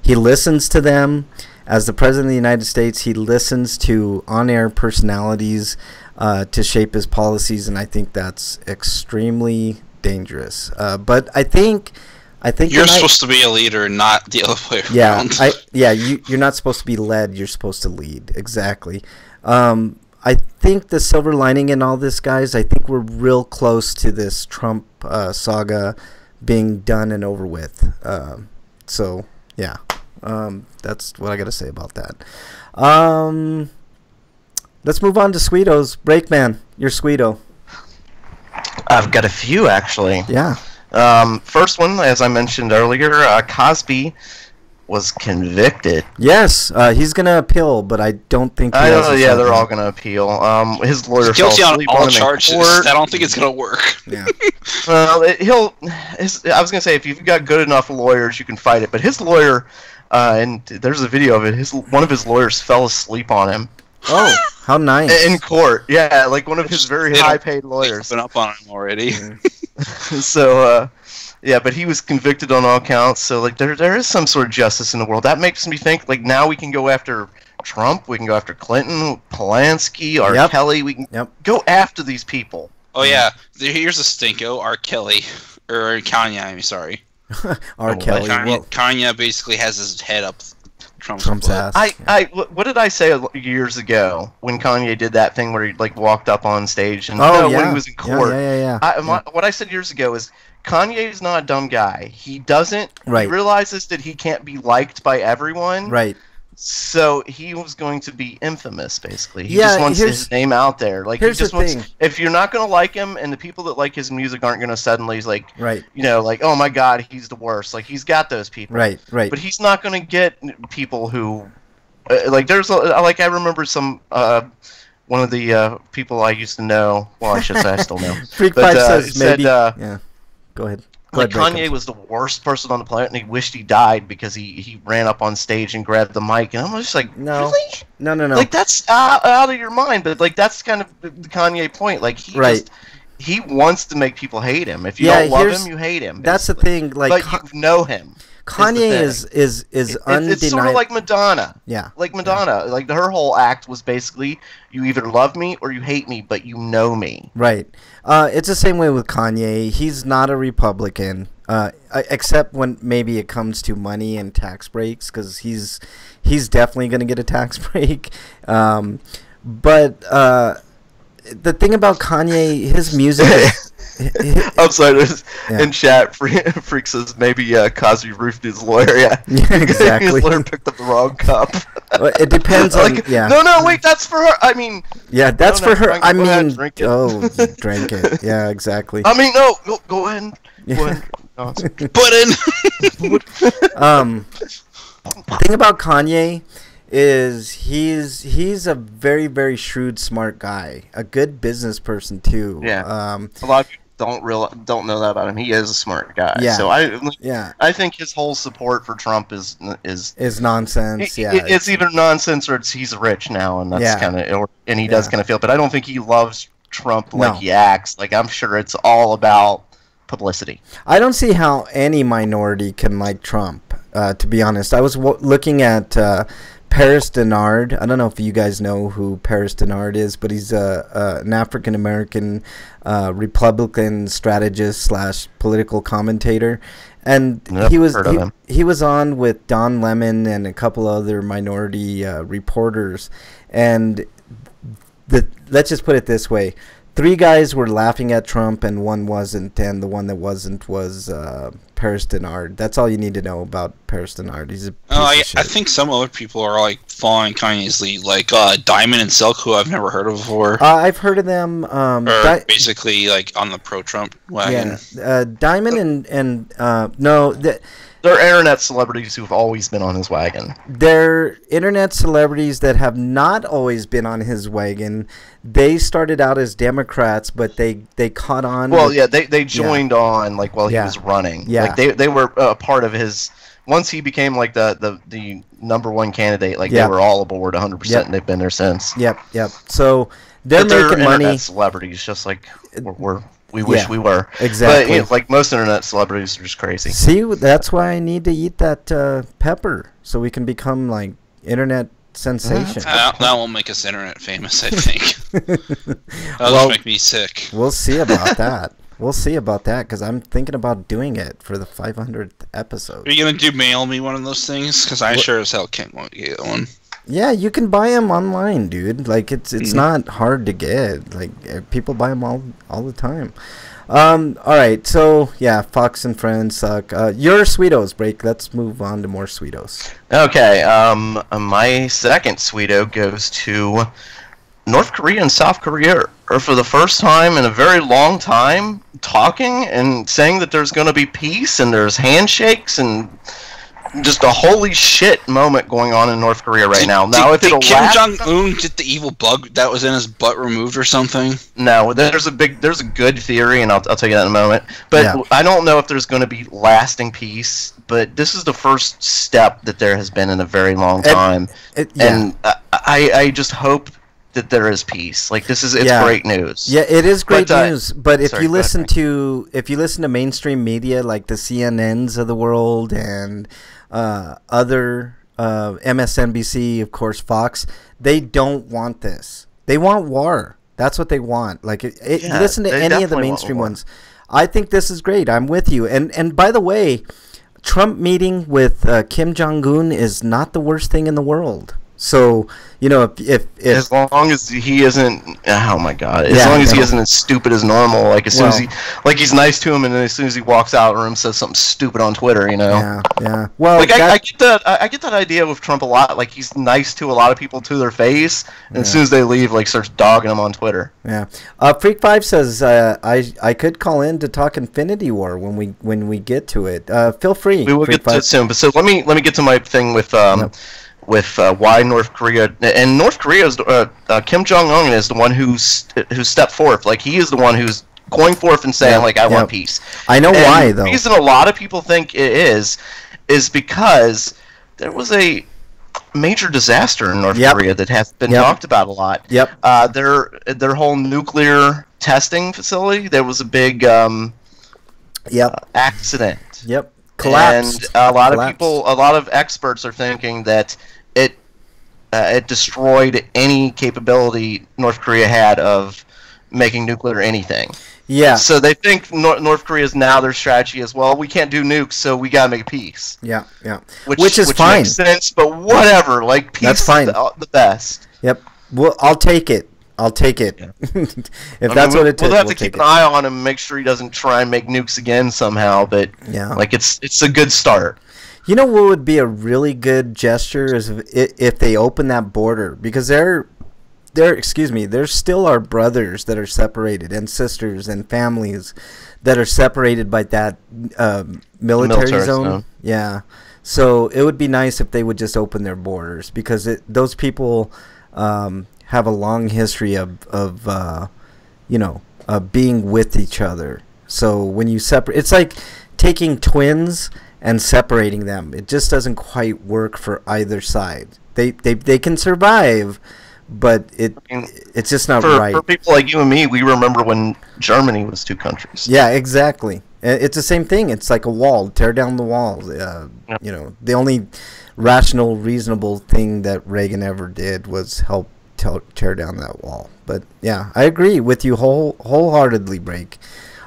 he listens to them. As the President of the United States, he listens to on-air personalities to shape his policies, and I think that's extremely dangerous. But I think You're supposed to be a leader, not the other way around. You're not supposed to be led. You're supposed to lead. Exactly. I think the silver lining in all this, guys, I think we're real close to this Trump saga being done and over with. So, yeah. That's what I got to say about that. Let's move on to Sweetos. Breakman, your Sweeto. I've got a few, actually. Yeah. First one, as I mentioned earlier, Cosby was convicted. Yes, he's going to appeal, but I don't think he I has know, a yeah, shot they're now. all going to appeal. His lawyer He's fell guilty on asleep all on him in charges. court. I don't think it's gonna work. Yeah. Well, I was going to say, if you've got good enough lawyers, you can fight it. But his lawyer, and there's a video of it, one of his lawyers fell asleep on him. Oh, how nice. In court. Yeah, like one of his very high-paid lawyers. Been up on him already. So, yeah, but he was convicted on all counts. So, like, there is some sort of justice in the world. That makes me think, like, now we can go after Trump, we can go after Clinton, Polanski, R. Kelly. We can go after these people. Oh yeah, here's a stinko. R. Kelly, or Kanye. I'm sorry. R. Kelly. Kanye basically has his head up Trump's ass. What did I say years ago when Kanye did that thing where he like walked up on stage and when he was in court? What I said years ago is Kanye's not a dumb guy. He doesn't. He realizes that he can't be liked by everyone. Right. So he was going to be infamous, basically. He Yeah, just wants his name out there. Like, he here's just the wants. thing. If you're not going to like him, and the people that like his music aren't going to suddenly like, Right. you know, like, oh my God, he's the worst. Like, he's got those people. Right. But he's not going to get people who, like, there's like I remember some one of the people I used to know. Well, I should say I still know. Freak but, 5 says said, maybe. Yeah. Go ahead. Like, Kanye was the worst person on the planet, and he wished he died because he ran up on stage and grabbed the mic, and I'm just like, No. really? No. Like, that's out of your mind, but, like, that's kind of the Kanye point. Like, he wants to make people hate him. If you don't love him, you hate him. That's the thing. Like, but you know him. Kanye is undeniable. It's sort of like Madonna. Yeah. Like Madonna. Yeah. Like, her whole act was basically, you either love me or you hate me, but you know me. Right. It's the same way with Kanye. He's not a Republican, except when maybe it comes to money and tax breaks, because he's definitely going to get a tax break. But the thing about Kanye, his music... I'm sorry, in chat, Freak says maybe Kazi roofed his lawyer. Yeah, exactly. His lawyer picked up the wrong cup. Well, it depends on. Like, yeah. No, wait, that's for her. I mean. Yeah, that's for her. I mean, ahead, drink it. Drink it. Yeah, exactly. I mean, no, go ahead. Go ahead. No, Put in. The thing about Kanye is he's a very, very shrewd, smart guy, a good business person too. Yeah. A lot of people don't know that about him. He is a smart guy. Yeah. So I think his whole support for Trump is nonsense. It's either nonsense or he's rich now, and that's kind of, and he does kind of feel. But I don't think he loves Trump like he acts. Like, I'm sure it's all about publicity. I don't see how any minority can like Trump. To be honest, I was looking at Paris Denard. I don't know if you guys know who Paris Denard is, but he's an African American Republican strategist / political commentator, and he was on with Don Lemon and a couple other minority reporters, and let's just put it this way: 3 guys were laughing at Trump and 1 wasn't, and the one that wasn't was Paris Denard. That's all you need to know about Paris Denard. He's a piece of shit. I think some other people are like following Kanye's lead, like Diamond and Silk, who I've never heard of before. I've heard of them. Basically, like on the pro-Trump wagon. Yeah, Diamond and no. They're internet celebrities who've always been on his wagon. They're internet celebrities that have not always been on his wagon. They started out as Democrats, but they caught on. Well, they joined on like while he was running. Yeah. Like they were part of his. Once he became like the #1 candidate, like they were all aboard 100%, and they've been there since. Yep. So they're making money. Internet celebrities, just like we wish we were. Exactly. But like most internet celebrities are just crazy. See, that's why I need to eat that pepper so we can become like internet sensation. That won't make us internet famous, I think. That'll just make me sick. We'll see about that. We'll see about that, because I'm thinking about doing it for the 500th episode. Are you going to mail me one of those things? Because I sure as hell can't get one. Yeah, you can buy them online, dude. Like, it's not hard to get. Like, people buy them all the time. All right, so, yeah, Fox and Friends suck. Your Sweetos break. Let's move on to more Sweetos. Okay, my second Sweeto goes to North Korea and South Korea are for the first time in a very long time talking and saying that there's going to be peace and there's handshakes and just a holy shit moment going on in North Korea right now. Now, if did Kim Jong-un get the evil bug that was in his butt removed or something? No, there's a good theory, and I'll tell you that in a moment. But I don't know if there's going to be lasting peace. But this is the first step that there has been in a very long time, and I just hope that there is peace. Like, it's great news. Yeah, it is great news. But if you listen to mainstream media like the CNNs of the world and other MSNBC, of course, Fox, they don't want this. They want war. That's what they want. Like, listen to any of the mainstream ones. I think this is great. I'm with you. And by the way, Trump meeting with Kim Jong-un is not the worst thing in the world. So, you know, if as long as he isn't, oh my god, as Yeah, long as he no. isn't as stupid as normal, like as soon as Well- like he's nice to him, and then as soon as he walks out of the room, says something stupid on Twitter, you know. yeah. Well, Like I get that I get that idea with Trump a lot. Like he's nice to a lot of people to their face, and as soon as they leave, like starts dogging them on Twitter. Yeah. Freak5 says I could call in to talk Infinity War when we get to it. Feel free. We will get to it soon. But so let me get to my thing with why North Korea, and North Korea is Kim Jong-un is the one who stepped forth. Like he is the one who's going forth and saying I want peace. I know and why though. The reason a lot of people think it is because there was a major disaster in North Korea that has been talked about a lot. Their whole nuclear testing facility, there was a big accident. Collapsed. And a lot of experts are thinking that it destroyed any capability North Korea had of making nuclear anything. Yeah. So they think North Korea is now their strategy as well. We can't do nukes, so we gotta make peace. Yeah. Which is fine. Makes sense, but whatever. Like peace That's fine. is the best. Yep. Well, I'll take it. Yeah. If that's what it takes. We'll have to keep an eye on him, and make sure he doesn't try and make nukes again somehow. But like it's a good start. You know what would be a really good gesture is if they open that border, because there's still our brothers that are separated, and sisters and families that are separated by that military zone. Yeah. So it would be nice if they would just open their borders, because those people have a long history of being with each other. So when you separate, it's like taking twins and separating them. It just doesn't quite work for either side. They can survive, but it's just not right. For people like you and me, we remember when Germany was two countries. Yeah, exactly. It's the same thing. It's like a wall. Tear down the walls. You know, the only rational, reasonable thing that Reagan ever did was help tear down that wall. But yeah, I agree with you wholeheartedly, Break.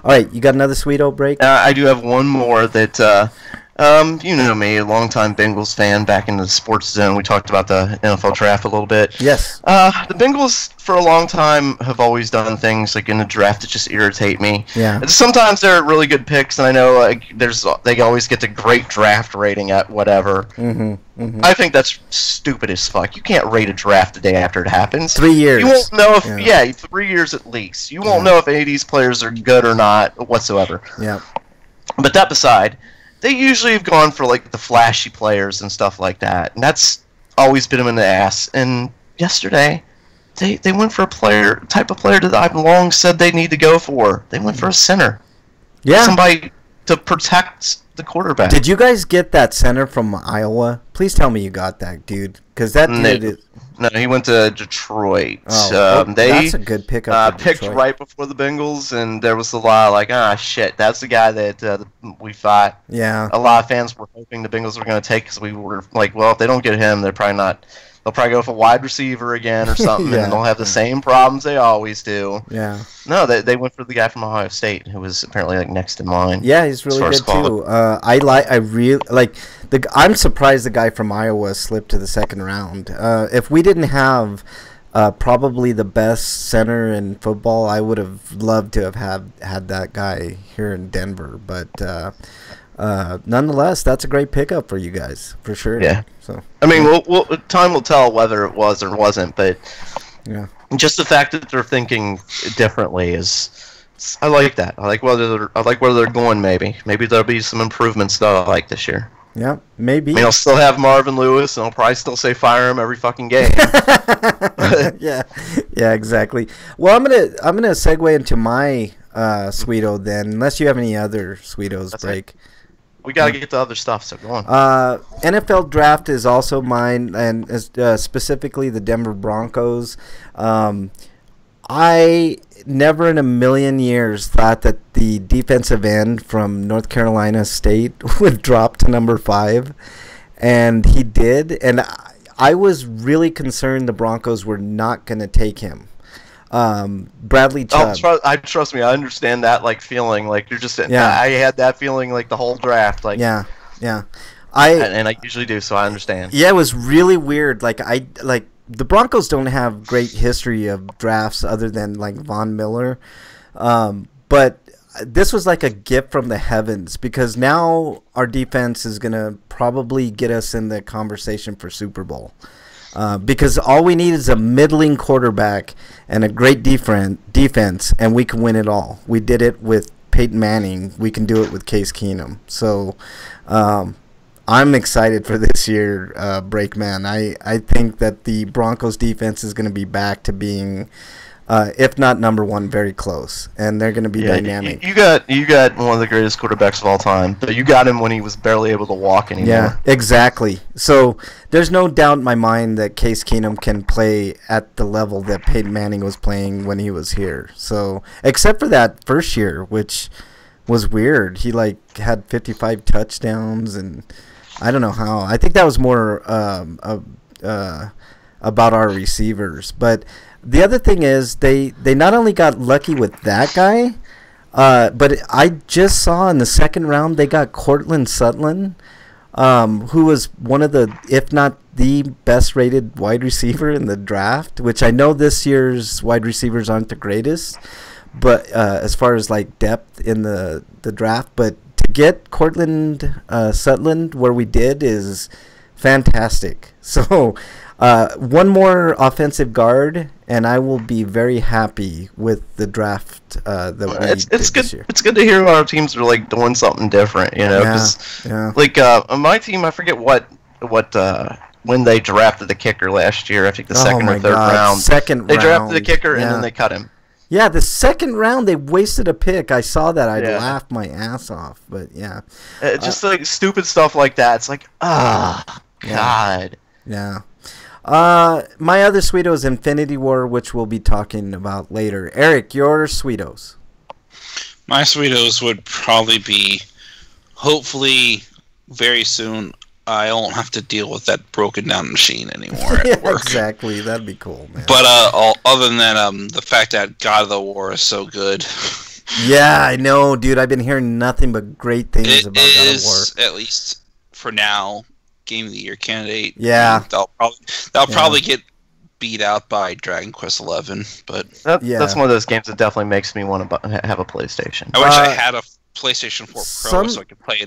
All right, you got another sweet old Break? I do have one more that. You know me, a longtime Bengals fan back in the sports zone. We talked about the NFL draft a little bit. Yes. The Bengals, for a long time, have always done things like in the draft that just irritate me. Yeah. And sometimes they're really good picks, and I know they always get the great draft rating at whatever. Mm-hmm. I think that's stupid as fuck. You can't rate a draft the day after it happens. 3 years. You won't know if 3 years at least. You won't know if any of these players are good or not whatsoever. Yeah. But that beside, they usually have gone for like the flashy players and stuff like that, and that's always bit them in the ass. And yesterday, they went for a type of player that I've long said they need to go for. They went for a center. Yeah. Somebody to protect the quarterback. Did you guys get that center from Iowa? Please tell me you got that, dude. Because that dude is... No, he went to Detroit. That's a good pickup. Picked right before the Bengals, and there was a lot like, shit, that's the guy that we thought. Yeah. A lot of fans were hoping the Bengals were going to take, because we were like, well, if they don't get him, they're probably not. They'll probably go for a wide receiver again or something, and they'll have the same problems they always do. Yeah. No, they went for the guy from Ohio State, who was apparently like next in line. Yeah, he's really good too. I'm surprised the guy from Iowa slipped to the second round. If we didn't have probably the best center in football, I would have loved to have had that guy here in Denver. But nonetheless, that's a great pickup for you guys, for sure. Yeah. So I mean, time will tell whether it was or wasn't, but just the fact that they're thinking differently is, I like that. I like where they're going. Maybe there'll be some improvements that I like this year. Yeah, maybe. I mean, I'll still have Marvin Lewis, and I'll probably still say fire him every fucking game. yeah, exactly. Well, I'm gonna segue into my Sweeto then, unless you have any other Sweetos, Break. We gotta get to other stuff, so go on. NFL draft is also mine, and specifically the Denver Broncos. I never in a million years thought that the defensive end from North Carolina State would drop to number 5, and he did. And I was really concerned the Broncos were not going to take him. Bradley Chubb. Trust me, I understand that feeling. Like you're just. I had that feeling like the whole draft. Like yeah. and I usually do, so I understand. Yeah, it was really weird. Like the Broncos don't have great history of drafts other than like Von Miller, but this was like a gift from the heavens because now our defense is gonna probably get us in the conversation for Super Bowl. Because all we need is a middling quarterback and a great defense, and we can win it all. We did it with Peyton Manning. We can do it with Case Keenum. So I'm excited for this year, Breakman. I think that the Broncos defense is going to be back to being, if not number one, very close, and they're going to be dynamic. You got one of the greatest quarterbacks of all time, but you got him when he was barely able to walk anymore. Yeah, exactly. So there's no doubt in my mind that Case Keenum can play at the level that Peyton Manning was playing when he was here. So except for that first year, which was weird, he like had 55 touchdowns, and I don't know how. I think that was more about our receivers, but. The other thing is they not only got lucky with that guy, but I just saw in the second round they got Cortland Sutton, who was one of the, if not the best rated wide receiver in the draft, which I know this year's wide receivers aren't the greatest, but as far as like depth in the draft, but to get Cortland Sutton where we did is fantastic. So one more offensive guard, and I will be very happy with the draft that we did this year. It's good to hear our teams are like doing something different, you know. Yeah. Like my team, I forget what when they drafted the kicker last year. I think the second or third round. They drafted the kicker and then they cut him. Yeah, the second round they wasted a pick. I saw that. I laughed my ass off. But yeah, just like stupid stuff like that. It's like, God. Yeah. My other Sweeto is Infinity War, which we'll be talking about later. Eric, your Sweetos. My Sweetos would probably be, hopefully, very soon, I won't have to deal with that broken down machine anymore at work. Exactly. That'd be cool, man. But other than that, the fact that God of the War is so good. Yeah, I know, dude. I've been hearing nothing but great things about God of War. It is, at least for now, Game of the Year candidate. Yeah. They'll probably get beat out by Dragon Quest XI, but that's one of those games that definitely makes me want to have a PlayStation. I wish I had a PlayStation 4 Pro so I could play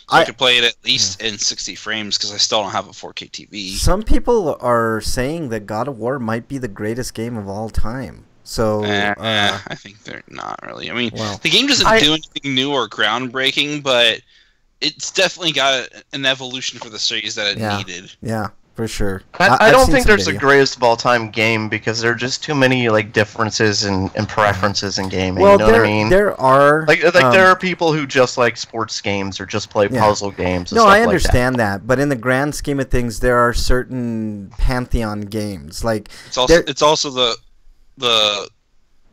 I could play it at least in 60 frames because I still don't have a 4K TV. Some people are saying that God of War might be the greatest game of all time. So I think they're not really. I mean, the game doesn't do anything new or groundbreaking, but it's definitely got an evolution for the series that it needed. Yeah, for sure. I don't think there's the greatest of all time game because there are just too many like differences and preferences in gaming. Well, you know what I mean? There are there are people who just like sports games or just play puzzle games. And no, stuff I understand like that, but in the grand scheme of things, there are certain pantheon games. Like it's also the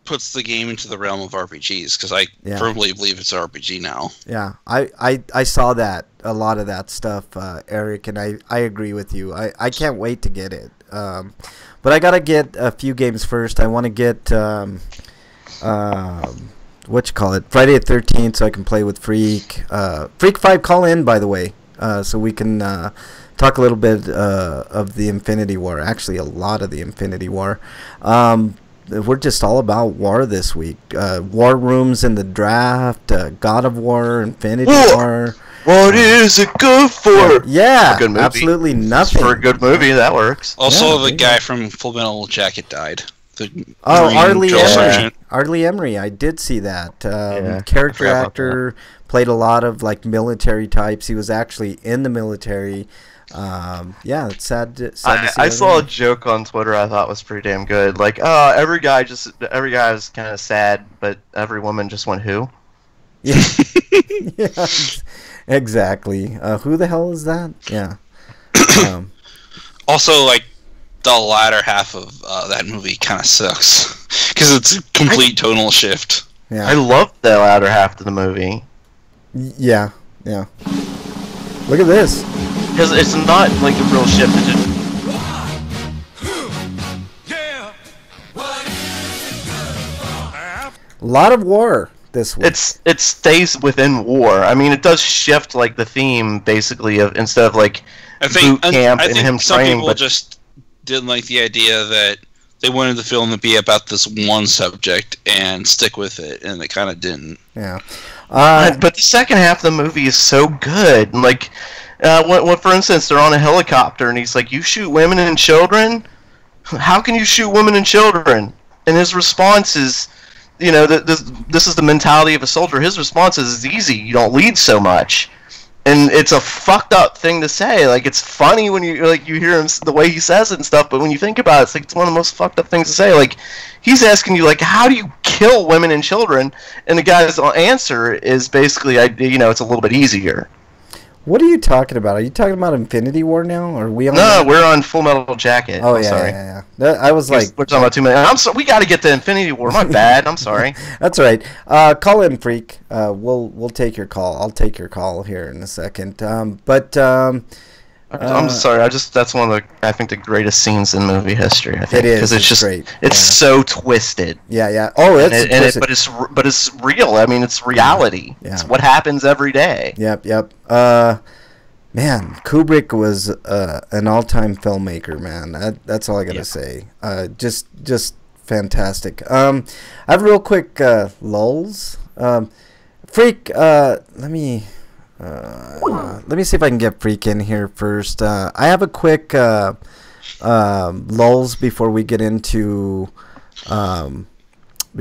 puts the game into the realm of RPGs because I firmly believe it's an RPG now. Yeah, I saw that a lot of that stuff, Eric, and I agree with you. I can't wait to get it, but I gotta get a few games first. I want to get Friday the 13th, so I can play with Freak. Freak 5, call in, by the way, so we can talk a little bit of the Infinity War. Actually, a lot of the Infinity War. We're just all about war this week. War rooms in the draft, God of War, Infinity War. What is it good for? Yeah, good movie. Absolutely nothing. For a good movie, that works. Also, the guy from Full Metal Jacket died. Ardley Emery. I did see that. Character actor, played a lot of like military types. He was actually in the military. It's sad to see. I saw a joke on Twitter I thought was pretty damn good. Like, every guy was kind of sad, but every woman just went who? Yeah, yeah, exactly. Who the hell is that? Yeah. Also, like the latter half of that movie kind of sucks because it's a complete tonal shift. Yeah, I loved the latter half of the movie. Yeah. Look at this. Because it's not like a real shift. It's just... A lot of war. this week? It stays within war. I mean, it does shift like the theme basically of instead of like boot camp and him some training. People just didn't like the idea that they wanted the film to be about this one subject and stick with it, and they kind of didn't. Yeah. But the second half of the movie is so good. Like, when, for instance, they're on a helicopter, and he's like, "You shoot women and children? How can you shoot women and children?" And his response is, you know, this is the mentality of a soldier. His response is, "It's easy. You don't lead so much." And it's a fucked up thing to say. Like, it's funny when you hear him the way he says it and stuff, but when you think about it, it's like it's one of the most fucked up things to say. Like, he's asking you, like, how do you kill women and children? And the guy's answer is basically, it's a little bit easier. What are you talking about? Are you talking about Infinity War now? Or are we on? No, we're on Full Metal Jacket. Oh, sorry. Yeah. I was like, we're talking about 2 minutes. I'm sorry. We got to get to Infinity War. My bad. I'm sorry. That's all right. Call in, Freak. We'll take your call. I'll take your call here in a second. I'm sorry. That's one of I think the greatest scenes in movie history. I think it is. Because it's just great. It's so twisted. Yeah. Oh, it's twisted. But it's real. I mean, it's reality. Yeah. It's what happens every day. Yep. Man, Kubrick was an all-time filmmaker, man. That's all I gotta say. Just fantastic. I have real quick lulls. Freak, let me see if I can get Freak in here first. I have a quick lulls before we get into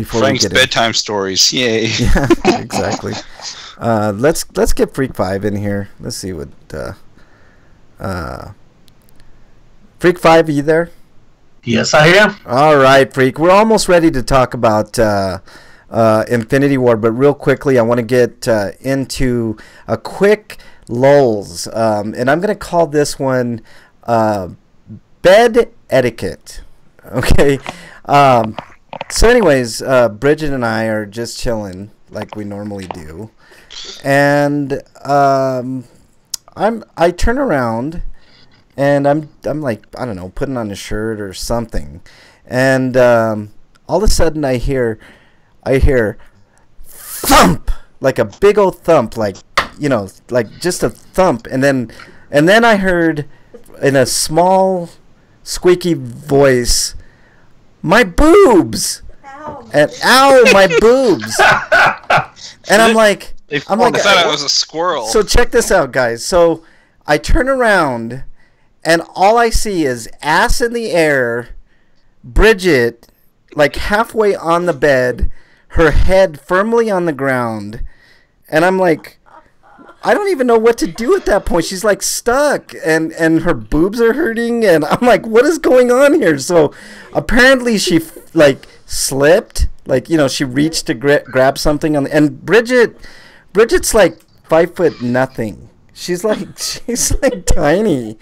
Frank's bedtime stories. Yay! Yeah, exactly. Let's get Freak 5 in here. Let's see what Freak 5, are you there? Yes, I am. All right, Freak. We're almost ready to talk about Infinity War, but real quickly, I want to get into a quick lulls, and I'm going to call this one bed etiquette. Okay. So, anyways, Bridget and I are just chilling like we normally do, and I turn around, and I'm like, I don't know, putting on a shirt or something, and all of a sudden I hear thump, like a big old thump, like just a thump, and then I heard in a small squeaky voice, "My boobs!" And ow, my boobs! And I'm like, I thought it was a squirrel. So check this out, guys. So I turn around, and all I see is ass in the air, Bridget, like halfway on the bed, her head firmly on the ground, and I'm like, I don't even know what to do at that point. She's like stuck, and her boobs are hurting, and I'm like, what is going on here? So apparently she slipped, she reached to grab something and Bridget's like 5 nothing. She's like tiny,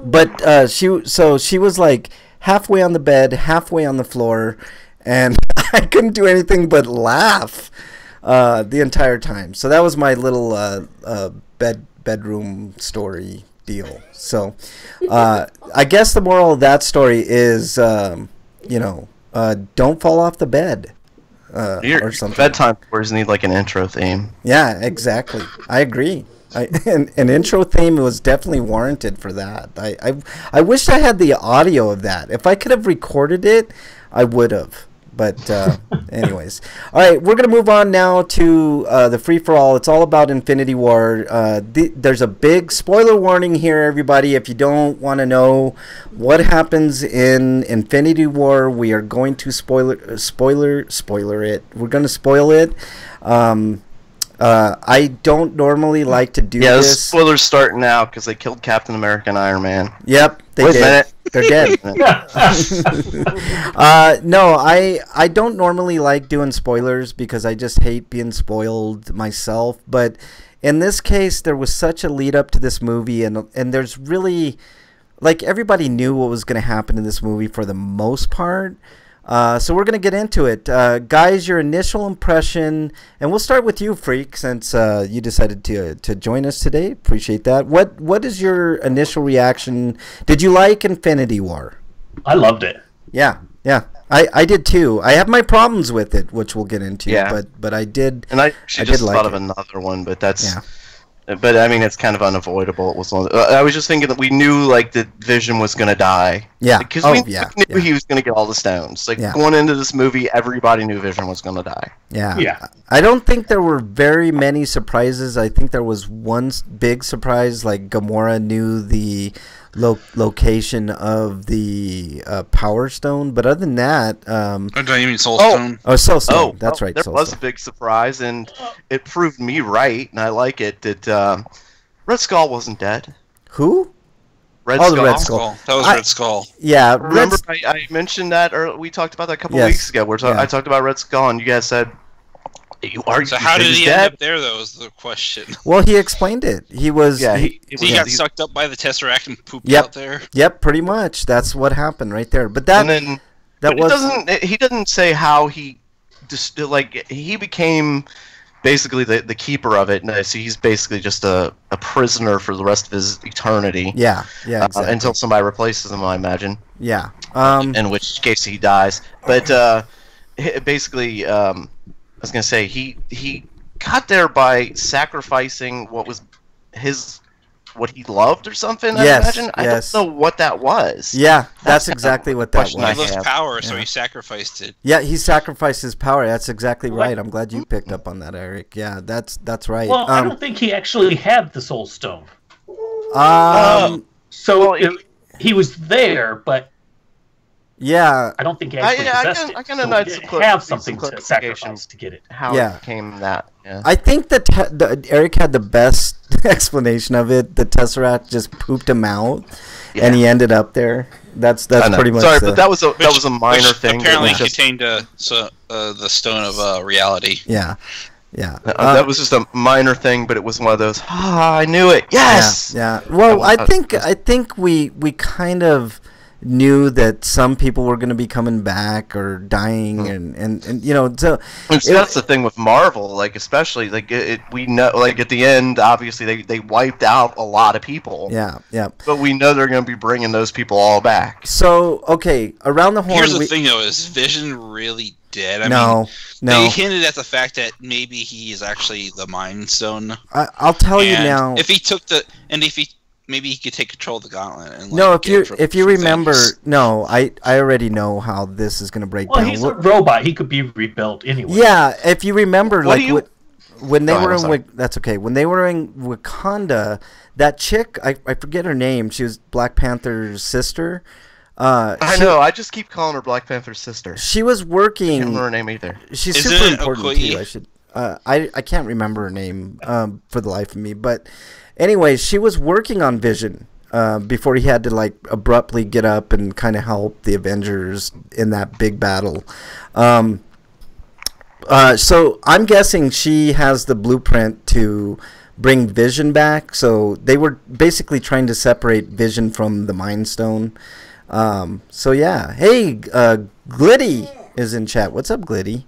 but she was like halfway on the bed, halfway on the floor, and I couldn't do anything but laugh the entire time. So that was my little bedroom story deal. So I guess the moral of that story is don't fall off the bed or something. Bedtime stories need like an intro theme. Yeah, exactly. I agree. An intro theme was definitely warranted for that. I wish I had the audio of that. If I could have recorded it, I would have. But anyways. All right, we're going to move on now to the free-for-all. It's all about Infinity War. There's a big spoiler warning here, everybody. If you don't want to know what happens in Infinity War, we are going to spoiler it. We're going to spoil it. I don't normally like to do this. Yeah, the spoilers start now because they killed Captain America and Iron Man. Yep, they did. They're dead. No, I don't normally like doing spoilers because I just hate being spoiled myself. But in this case, there was such a lead up to this movie, and there's really, like, everybody knew what was going to happen in this movie for the most part. So we're going to get into it. Guys, your initial impression, and we'll start with you, Freak, since you decided to join us today. Appreciate that. What is your initial reaction? Did you like Infinity War? I loved it. Yeah. I did too. I have my problems with it, which we'll get into. Yeah. But I did. And I just like thought of it. another one, but that's. Yeah. But I mean, it's kind of unavoidable. It was. I was just thinking that we knew like that Vision was going to die. Yeah. Because Oh, we yeah, knew yeah. he was going to get all the stones. Like Yeah. going into this movie, everybody knew Vision was going to die. Yeah. Yeah. I don't think there were very many surprises. I think there was one big surprise, like Gamora knew the location of the Power Stone, but other than that, Oh, don't you mean Soul Stone? Soul Stone. That's right. There Soul was Stone. a big surprise, and it proved me right, and I like it that Red Skull wasn't dead. Who? Red Oh, Skull. the Red Skull. That was I- Red Skull. Yeah. Remember, I mentioned that, or we talked about that a couple Yes. weeks ago. Where Yeah. I talked about Red Skull, and you guys said, So how did he dead? end up there, though, is the question. Well, he explained it. He was. Yeah, he- He got sucked up by the Tesseract and pooped Yep. out there. Yep, pretty much. That's what happened right there. But that And then that but was. he doesn't say how he just like he became basically the keeper of it. And so he's basically just a prisoner for the rest of his eternity. Yeah. Yeah. Exactly. Until somebody replaces him, I imagine. Yeah. In which case he dies. But basically, I was gonna say he got there by sacrificing what was what he loved or something. Yes, I imagine. yes. I don't know what that was. Yeah, that's exactly what that question I was. He lost have. power, so Yeah. he sacrificed it. Yeah, he sacrificed his power. That's exactly What? right. I'm glad you picked up on that, Eric. Yeah, that's right. Well, I don't think he actually had the Soul Stone. So Well, he was there, but yeah, I don't think he actually possessed I it. kinda So need he some didn't have some something to clarification. sacrifice to get it. How Yeah. it became that. Yeah. I think that Eric had the best explanation of it. The Tesseract just pooped him out, and he ended up there. That's I know. pretty much. Sorry, but that was a minor Which thing. apparently That was just, contained the Stone of Reality. Yeah, yeah. that was just a minor thing, but it was one of those. I knew it. Yes. Yeah. Well, I I think we kind of knew that some people were going to be coming back or dying, and you know, so That's the thing with Marvel, like especially like we know, like at the end, obviously they wiped out a lot of people. yeah, yeah. But we know they're going to be bringing those people all back. So okay, around the horn. Here's the thing, though: is Vision really dead? I mean, no. they hinted at the fact that maybe he is actually the Mind Stone. I'll tell you And now. if he took maybe he could take control of the Gauntlet. And, like, No, get if you from remember, things. no, I already know how this is going to break Well, down. he's a robot. He could be rebuilt anyway. Yeah, if you remember, What like do you- when they Go ahead, were I'm in sorry. that's okay. When they were in Wakanda, that chick, I forget her name. She was Black Panther's sister. I know. I just keep calling her Black Panther's sister. She was I don't working. remember her name either. She's Isn't super it important Okoye? too. I should. I can't remember her name for the life of me. But anyway, she was working on Vision before he had to like abruptly get up and kind of help the Avengers in that big battle. So I'm guessing she has the blueprint to bring Vision back. So they were basically trying to separate Vision from the Mind Stone. So yeah, hey, Glitty is in chat. What's up, Glitty?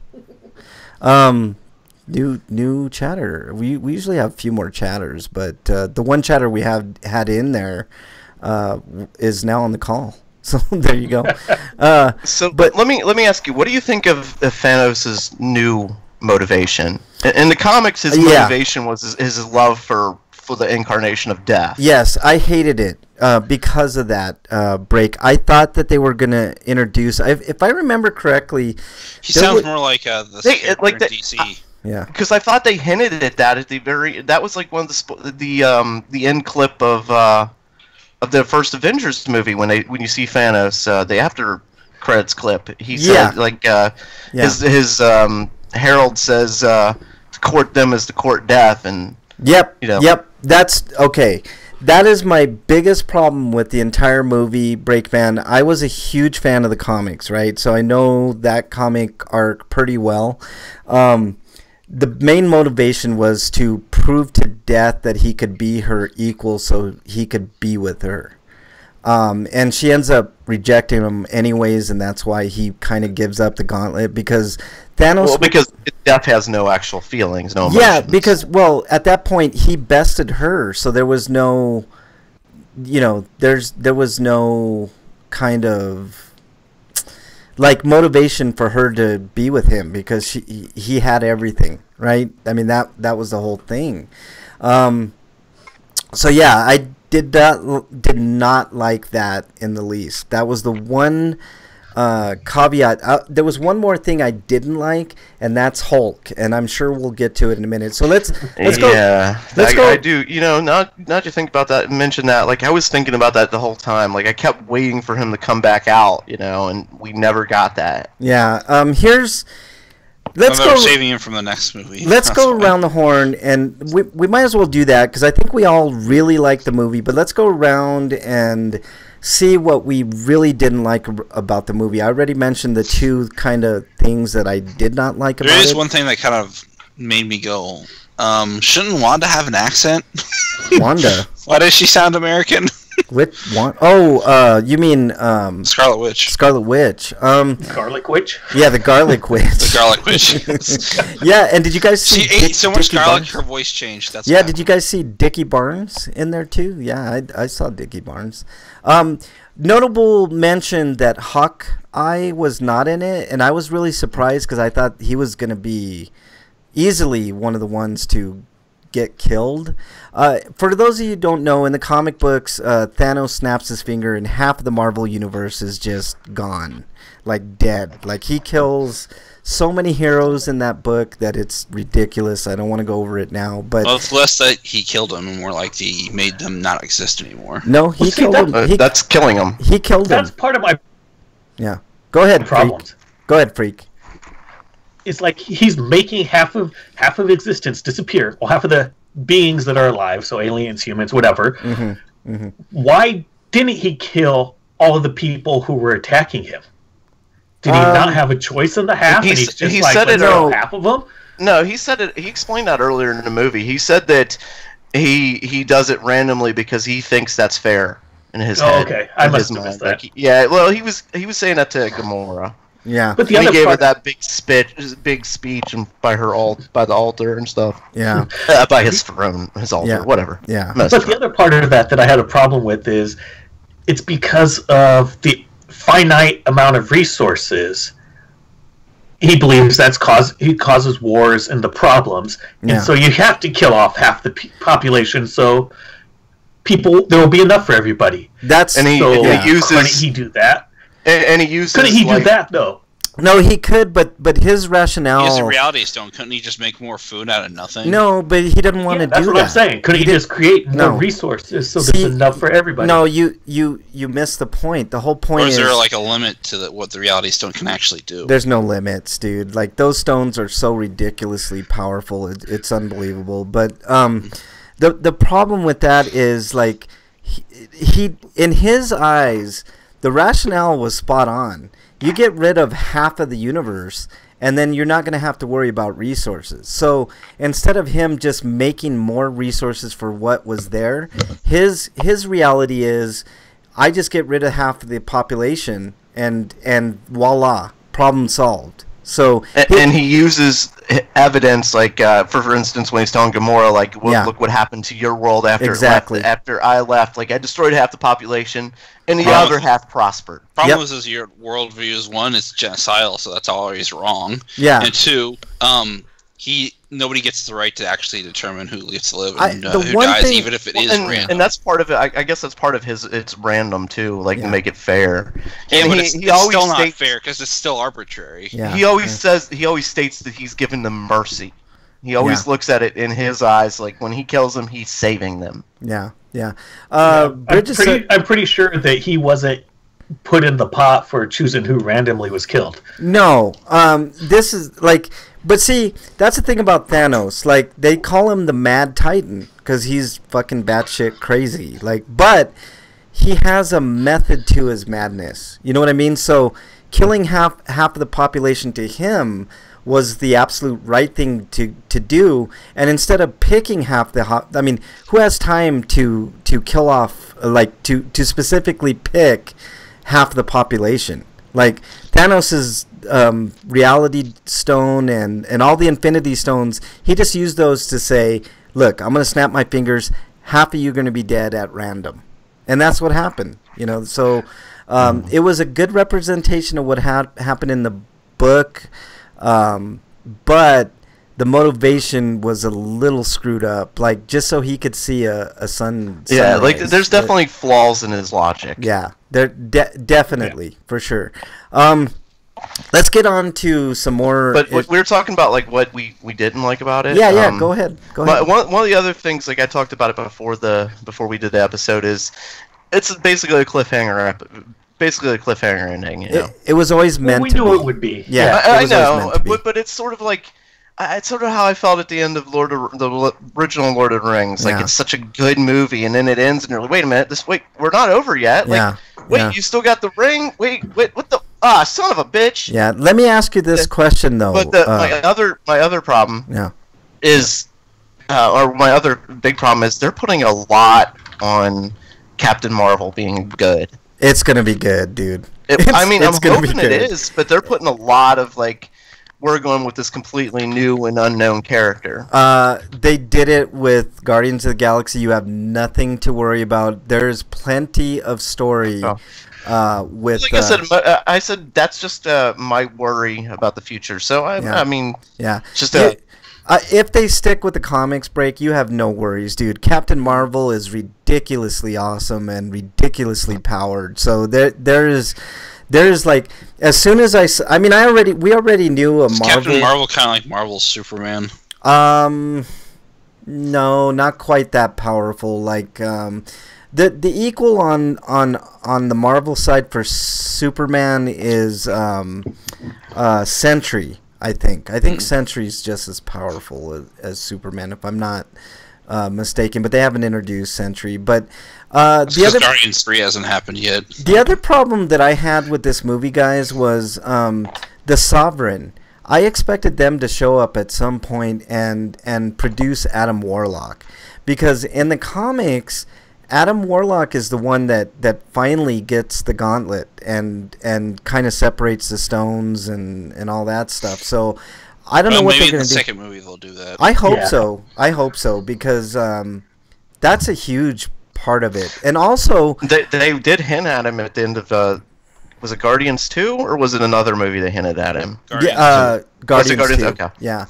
New chatter. We usually have a few more chatters, but the one chatter we have had in there is now on the call. So there you go. But let me ask you, what do you think of Thanos' new motivation? In the comics, his motivation was his love for the incarnation of death. Yes, I hated it because of that break. I thought that they were going to introduce. If I remember correctly, He there sounds would- more like the They- character like in the- DC. yeah. Because I thought they hinted at that at the very. That was like one of the end clip of the first Avengers movie when you see Thanos, the after credits clip. He said his herald says to court them is to court death, and Yep. you know. Yep. That's okay. That is my biggest problem with the entire movie, Breakman. I was a huge fan of the comics, right? So I know that comic arc pretty well. The main motivation was to prove to Death that he could be her equal so he could be with her. And she ends up rejecting him anyways, and that's why he kind of gives up the gauntlet because Thanos... Well, because Death has no actual feelings, no emotions. Yeah, because, well, at that point, he bested her, so there was no, there was no kind of, like motivation for her to be with him because he had everything, right? I mean that was the whole thing. So yeah, I did not like that in the least. That was the one caveat. There was one more thing I didn't like, and that's Hulk, and I'm sure we'll get to it in a minute. So let's go. Yeah, I do. You know, not you think about that and mention that. Like I was thinking about that the whole time. Like I kept waiting for him to come back out. You know, and we never got that. Yeah. Let's go. Saving him from the next movie. Let's go around the horn, and we might as well do that because I think we all really like the movie. But let's go around and see what we really didn't like about the movie. I already mentioned the two kind of things that I did not like about it. There is one thing that kind of made me go, shouldn't Wanda have an accent? Wanda? Why does she sound American? Which one? Oh, you mean Scarlet Witch. Scarlet Witch. Garlic Witch? Yeah, the Garlic Witch. The Garlic Witch. Yeah, and did you guys see she ate so much Dickie garlic, Barnes? her voice changed. That's yeah, did you guys see Dickie Barnes in there too? Yeah, I saw Dickie Barnes. Notable mention that Hawkeye was not in it, and I was really surprised because I thought he was going to be easily one of the ones to get killed. For those of you who don't know, in the comic books, Thanos snaps his finger and half of the Marvel universe is just gone, like dead. Like he kills so many heroes in that book that it's ridiculous. I don't want to go over it now, but well, it's less that he killed them and more like he made them not exist anymore. No, he killed them. That's killing them. He killed them. That's part of my Yeah, go ahead, problems. Freak. Go ahead, Freak. It's like he's making half of existence disappear. Well, half of the beings that are alive, so aliens, humans, whatever. Mm-hmm. Mm-hmm. Why didn't he kill all of the people who were attacking him? Did he not have a choice in the half? And he's just like, said it, half of them? No, he said it. He explained that earlier in the movie. He said that he does it randomly because he thinks that's fair in his head. Okay, I must have missed that. Like, yeah, well, he was saying that to Gamora. Yeah, but he gave her that big speech and by the altar and stuff. Yeah, by his throne, his altar, whatever. Yeah, but the other part of that I had a problem with is it's because of the finite amount of resources. He believes he causes wars and the problems, and so you have to kill off half the population so there will be enough for everybody. Couldn't he do that? And he uses. Couldn't he do that though? No, he could, but his rationale. He has a reality stone. Couldn't he just make more food out of nothing? No, but he didn't want to do that. That's what I'm saying. Couldn't he just create more resources so there's enough for everybody? No, you missed the point. The whole point is. Or is there like a limit to what the reality stone can actually do? There's no limits, dude. Like those stones are so ridiculously powerful. It's unbelievable. But the problem with that is like he in his eyes. The rationale was spot on. You get rid of half of the universe, and then you're not going to have to worry about resources. So instead of him just making more resources for what was there, his reality is, I just get rid of half of the population, and voila, problem solved. So and he uses evidence like for instance when he's telling Gamora like look what happened to your world after I left, like I destroyed half the population and the other half prospered. Problem is your worldview is one, it's genocidal, so that's always wrong. Yeah. And two, nobody gets the right to actually determine who gets to live and who dies, even if it is random. And that's part of it. I guess that's part of his. It's random too, like to make it fair. Yeah, and but it's always still not fair because it's still arbitrary. Yeah. He always states that he's given them mercy. He always looks at it in his eyes, like when he kills them, he's saving them. Yeah, yeah. I'm pretty sure that he wasn't put in the pot for choosing who randomly was killed. No, this is like, but see, that's the thing about Thanos. Like, they call him the Mad Titan because he's fucking batshit crazy. Like, but he has a method to his madness. You know what I mean? So, killing half of the population to him was the absolute right thing to do. And instead of picking half I mean, who has time to kill off, like, to specifically pick half the population? Like Thanos's reality stone and all the infinity stones, he just used those to say, look, I'm going to snap my fingers, half of you are going to be dead at random. and that's what happened. So it was a good representation of what happened in the book, but the motivation was a little screwed up, like just so he could see a sun. Yeah, like there's definitely flaws in his logic. Yeah, there definitely for sure. Let's get on to some more. But we were talking about like what we didn't like about it. Yeah, go ahead. One of the other things, like I talked about it before we did the episode, is it's basically a cliffhanger. Basically a cliffhanger ending. It was always meant. We knew it would be. Yeah, I know, but it's sort of like. It's sort of how I felt at the end of the original Lord of the Rings. Like, it's such a good movie, and then it ends, and you're like, wait a minute, we're not over yet. Like, you still got the ring? Wait, what the... son of a bitch! Yeah, let me ask you this question, though. But my other problem is... or my other big problem is they're putting a lot on Captain Marvel being good. It's gonna be good, dude. I'm hoping it is, but they're putting a lot of, like... We're going with this completely new and unknown character. They did it with Guardians of the Galaxy. You have nothing to worry about. There's plenty of story with. Like I said that's just my worry about the future. So I mean, just if they stick with the comics break, you have no worries, dude. Captain Marvel is ridiculously awesome and ridiculously powered. So there's like, as soon as we already knew a Marvel. Captain Marvel kind of like Marvel's Superman? No, not quite that powerful. Like, the equal on the Marvel side for Superman is Sentry. I think Sentry's just as powerful as Superman, if I'm not mistaken. But they haven't introduced Sentry. But the other Guardians 3 hasn't happened yet. The other problem that I had with this movie, guys, was the Sovereign. I expected them to show up at some point and produce Adam Warlock, because in the comics, Adam Warlock is the one that finally gets the gauntlet and kind of separates the stones and all that stuff. So I don't know what they're going to do. Maybe in the second movie they'll do that. I hope so. I hope so, because that's a huge part of it. And also, they did hint at him at the end of was it Guardians 2 or was it another movie they hinted at him? Guardians 2. Okay. Yeah.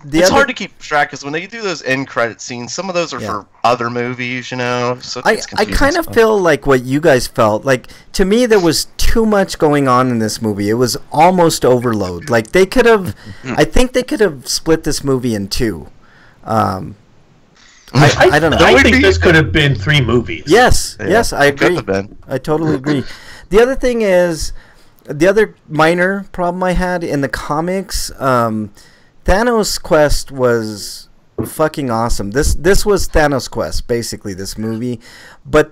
It's hard to keep track because when they do those end credit scenes, some of those are for other movies, So I kind of feel like what you guys felt. Like, to me, there was too much going on in this movie. It was almost overload. Like, they could have, I think they could have split this movie in two. I don't know. I think this could have been 3 movies. Yes, I agree. I totally agree. The other thing is, the other minor problem I had in the comics, Thanos' quest was fucking awesome. This was Thanos' quest, basically, this movie. But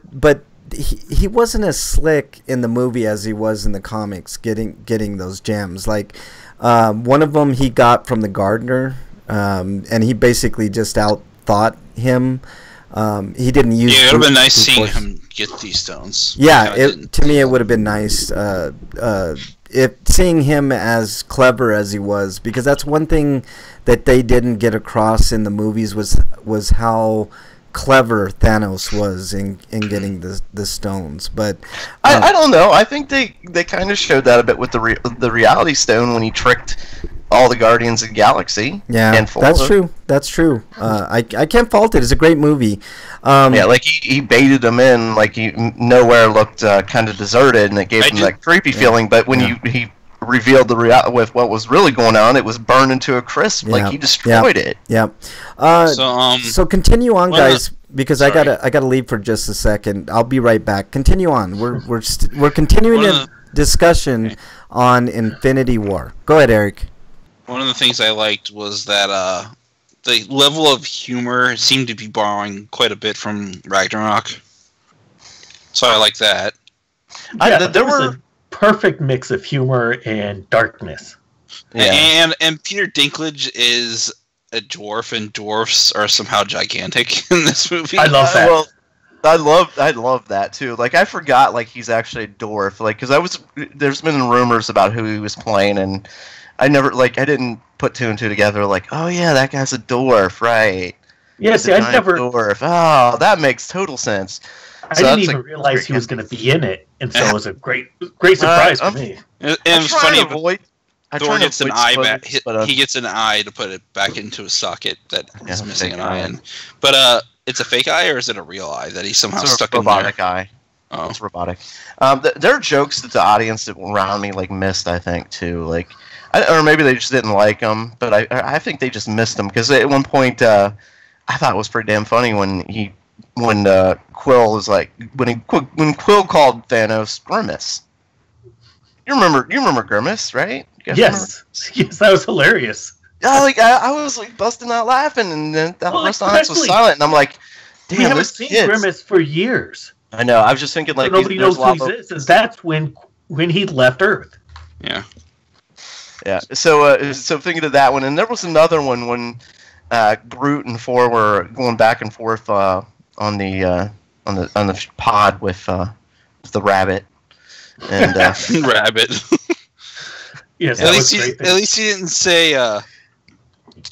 he wasn't as slick in the movie as he was in the comics, getting those gems. Like, one of them he got from the gardener, and he basically just outthought him. He didn't use. Yeah, it would have been nice seeing him get these stones. Yeah, to me it would have been nice seeing him as clever as he was, because that's one thing that they didn't get across in the movies was how clever Thanos was in getting the stones. But I don't know. I think they kind of showed that a bit with the reality stone when he tricked all the Guardians of the Galaxy. Yeah, that's true. That's true. I can't fault it. It's a great movie. Like he baited them in. Like nowhere looked kind of deserted, and it gave him that creepy feeling. But when he revealed with what was really going on, it was burned into a crisp. Like he destroyed it. Yeah. So continue on, guys, because I gotta leave for just a second. I'll be right back. Continue on. We're continuing the discussion on Infinity War. Go ahead, Eric. One of the things I liked was that the level of humor seemed to be borrowing quite a bit from Ragnarok. So I like that. There was a perfect mix of humor and darkness. Yeah. And Peter Dinklage is a dwarf, and dwarfs are somehow gigantic in this movie. I love that. Well, I love that too. Like, I forgot he's actually a dwarf. Like, because there's been rumors about who he was playing, and I never I didn't put 2 and 2 together. Like, oh yeah, that guy's a dwarf, right? Yeah, see, I never. Dwarf. Oh, that makes total sense. I didn't even realize he was going to be in it, and so it was a great surprise for me. And it's funny. Thor gets an eye back. He gets an eye to put it back into a socket that is missing an eye in. But it's a fake eye, or is it a real eye that he somehow stuck in there? Robotic eye. Oh, it's robotic. There are jokes that the audience around me like missed. I think too, like, or maybe they just didn't like them. But I think they just missed them because at one point I thought it was pretty damn funny when Quill was like when Quill called Thanos Grimace. You remember Grimace, right? Yes, yes, that was hilarious. Yeah, like I was like busting out laughing, and then the rest of the audience was silent, and I'm like, damn, we haven't seen Grimace for years. I know. I was just thinking like nobody knows who he is, and that's when he left Earth. Yeah. Yeah. So thinking of that one, and there was another one when Groot and Thor were going back and forth on the pod with the rabbit and rabbit. Yes, at least he didn't say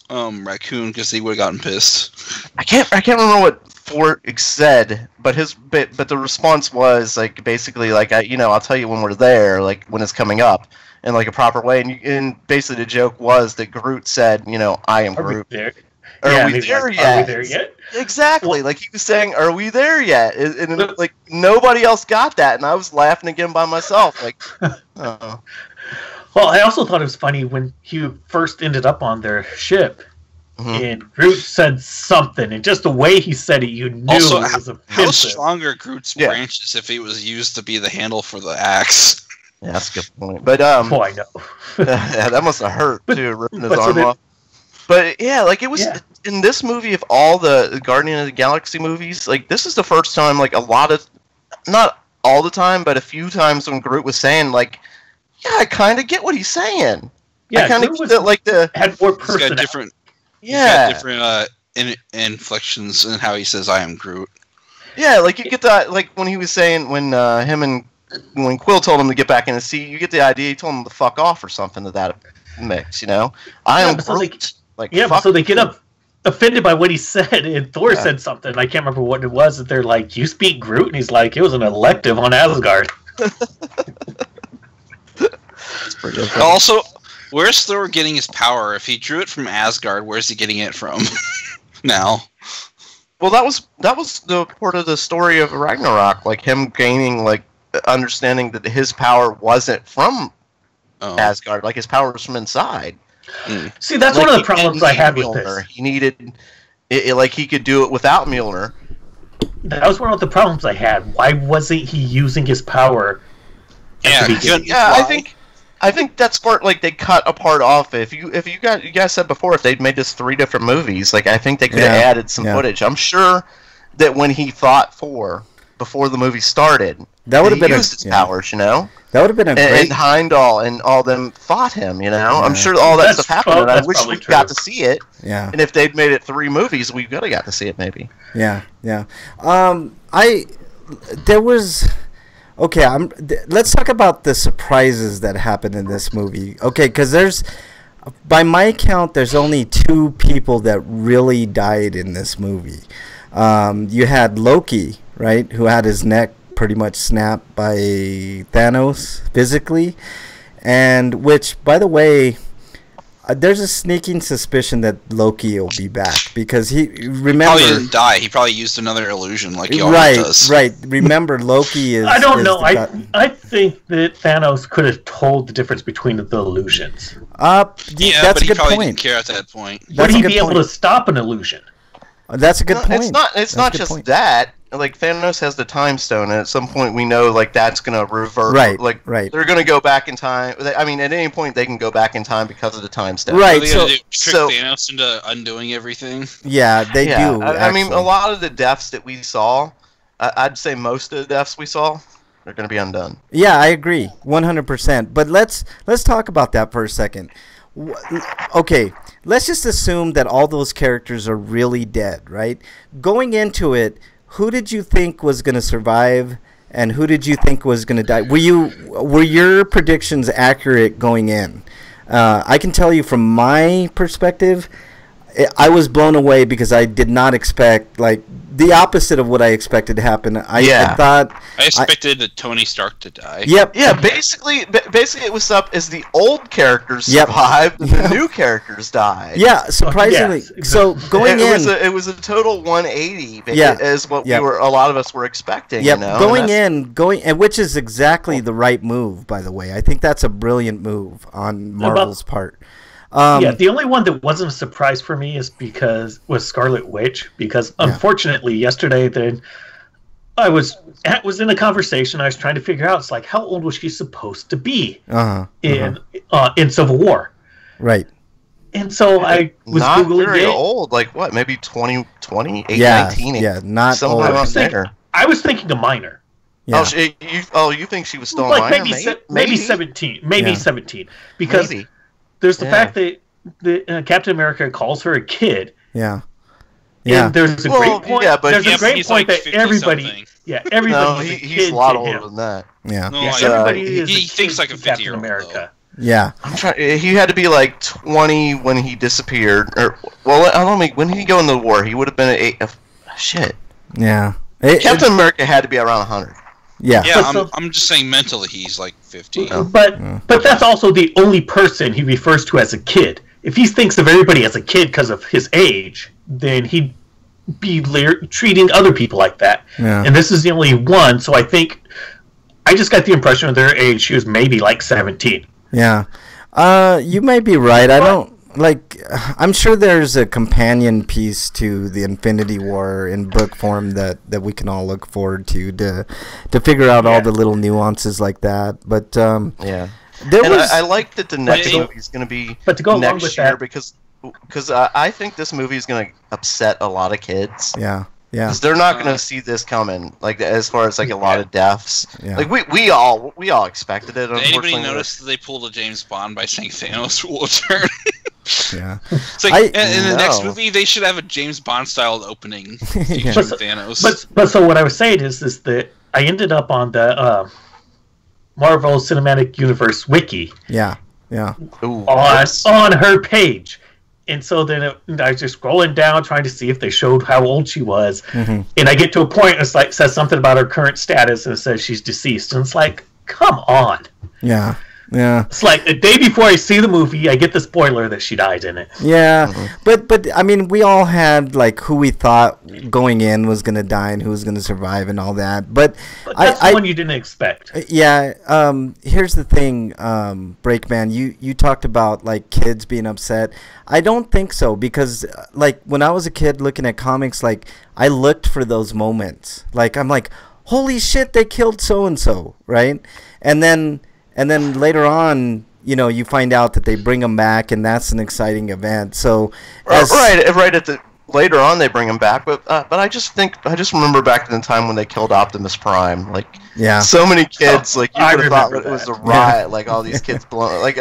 raccoon because he would have gotten pissed. I can't remember what Thor said, but the response was like basically like I'll tell you when we're there, like when it's coming up in like a proper way, and basically the joke was that Groot said, I am Groot. Are we there yet? Exactly. Like he was saying, "Are we there yet?" And like nobody else got that, and I was laughing again by myself. Like, oh. Well, I also thought it was funny when he first ended up on their ship, and Groot said something, and just the way he said it, you knew also, it was offensive. How strong are Groot's branches if he was used to be the handle for the axe? Yeah, that's a good point. But I know. Yeah, that must have hurt too, ripping his arm off. But yeah, like it was in this movie of all the Guardian of the Galaxy movies, like this is the first time, like a lot of, not all the time, but a few times when Groot was saying like, yeah, I kind of get what he's saying. Yeah, I kind of get that, like had more personality. He's got different inflections in how he says "I am Groot." Yeah, like you get that, like when he was saying when when Quill told him to get back in the seat, you get the idea he told him to fuck off or something to that mix, I am Groot. So they get offended by what he said, and Thor said something. I can't remember what it was. That they're like, "You speak Groot," and he's like, "It was an elective on Asgard." Also, where's Thor getting his power? If he drew it from Asgard, where's he getting it from now? Well, that was the part of the story of Ragnarok, like him gaining like understanding that his power wasn't from Asgard, like his power was from inside. See, that's one of the problems I had with this. He needed it, like he could do it without Mjolnir. That was one of the problems I had. Why wasn't he using his power? I think that's part like they cut a part off. If you guys said before, if they'd made this 3 different movies, like I think they could have added some footage. I'm sure that when he fought Thor before the movie started, that would have been used his powers, That would have been a great. And Heimdall and all them fought him, I'm sure all that stuff happened. And I wish we got to see it. Yeah. And if they'd made it 3 movies, we could have got to see it maybe. Yeah. There was. Okay, let's talk about the surprises that happened in this movie. Okay, because by my count, there's only 2 people that really died in this movie. You had Loki, right, who had his neck pretty much snapped by Thanos physically, and which, by the way, there's a sneaking suspicion that Loki will be back because he probably didn't die. He probably used another illusion like he always does. Right. Remember, Loki is. I don't know. I think that Thanos could have told the difference between the illusions. That's but a good probably point. Didn't care at that point. Would he be able to stop an illusion? That's a good point. It's not just that. Like Thanos has the time stone, and at some point we know like that's gonna revert. Right. They're gonna go back in time. I mean, at any point they can go back in time because of the time stone. Right. So trick Thanos into undoing everything. Yeah, they do. I mean, a lot of the deaths that we saw, I'd say most of the deaths we saw, are gonna be undone. Yeah, I agree, 100%. But let's talk about that for a second. Okay, let's just assume that all those characters are really dead, right? Going into it, who did you think was going to survive, and who did you think was going to die? Were your predictions accurate going in? I can tell you from my perspective, I was blown away because I did not expect, like, the opposite of what I expected to happen. I thought... I expected Tony Stark to die. Yep. Yeah, basically it was up as the old characters survived and the new characters died. Yeah, surprisingly. Yes, exactly. So going in... It was a total 180 as what a lot of us were expecting. Yep. You know? And which is exactly the right move, by the way. I think that's a brilliant move on Marvel's part. The only one that wasn't a surprise for me was Scarlet Witch, because unfortunately yesterday I was in a conversation. I was trying to figure out, it's like, how old was she supposed to be in Civil War? Right. And so I was not Googling very it. old, like what, maybe 20, 8, 19? Yeah, not somewhere old. around there. I was thinking a minor. Yeah. You think she was still Like a minor? maybe 17. Maybe 17. Because there's the fact that Captain America calls her a kid. Yeah. And there's a great point. Yeah, but there's a great point like that everybody. something. Yeah, everybody. No, he's a lot older than that. Yeah. No, Yeah, like, everybody is he a thinks kid like a to Captain 50-year-old. America. Yeah. He had to be like 20 when he disappeared, or I don't know. When did he go in the war? He would have been shit. Yeah. Captain America had to be around 100. Yeah. Yeah, I'm just saying mentally he's like 50. But that's also the only person he refers to as a kid. If he thinks of everybody as a kid because of his age, then he'd be treating other people like that. Yeah. And this is the only one, so I think I just got the impression of their age, she was maybe like 17. Yeah. You may be right. I'm sure there's a companion piece to the Infinity War in book form that we can all look forward to figure out all the little nuances like that. But I like that the next movie is going to be next year because I think this movie is going to upset a lot of kids. Yeah. Yeah. Because they're not going to see this coming. Like as far as like a lot of deaths. Yeah. Like we all expected it. Did anybody notice that they pulled a James Bond by saying Thanos will return? Yeah. It's like in the next movie they should have a James Bond styled opening featuring Thanos. But so what I was saying is that I ended up on the Marvel Cinematic Universe wiki. Yeah. Yeah. Ooh, on her page. And so then I was just scrolling down trying to see if they showed how old she was. Mm-hmm. And I get to a point, it's like says something about her current status, and it says she's deceased. And it's like, come on. Yeah. Yeah. It's like the day before I see the movie, I get the spoiler that she died in it. Yeah. Mm-hmm. But I mean, we all had like who we thought going in was going to die and who was going to survive and all that. But that's the one you didn't expect. Yeah. Here's the thing, Breakman. You talked about like kids being upset. I don't think so, because like when I was a kid looking at comics, like I looked for those moments. Like I'm like, holy shit, they killed so and so, right? And then later on, you know, you find out that they bring them back, and that's an exciting event. So, later on they bring him back, but I just remember back in the time when they killed Optimus Prime, like so many kids, like you would have thought it was a riot, like all these kids blown, like.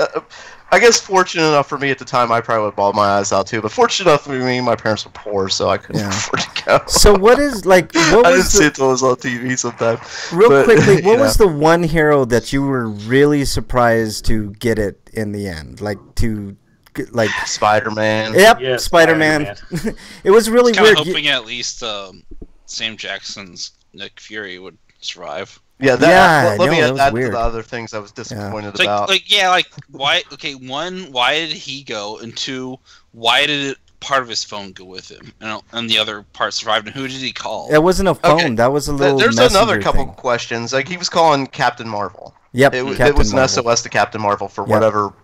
I guess fortunate enough for me at the time, I probably would bawl my eyes out too. But fortunate enough for me, my parents were poor, so I couldn't afford to go. So what is like? I didn't see it until it was on TV sometimes. Quickly, what was the one hero that you were really surprised to get it in the end? Like Spider-Man. Yep, yeah, Spider-Man. It was really weird. Hoping at least Sam Jackson's Nick Fury would survive. Yeah, let me add that to the other things I was disappointed about. Why did he go? And two, why did part of his phone go with him? And the other part survived, and who did he call? It wasn't a phone. Okay. That was a little There's another couple questions. Like, he was calling Captain Marvel. Yep, it was an SOS to Captain Marvel for whatever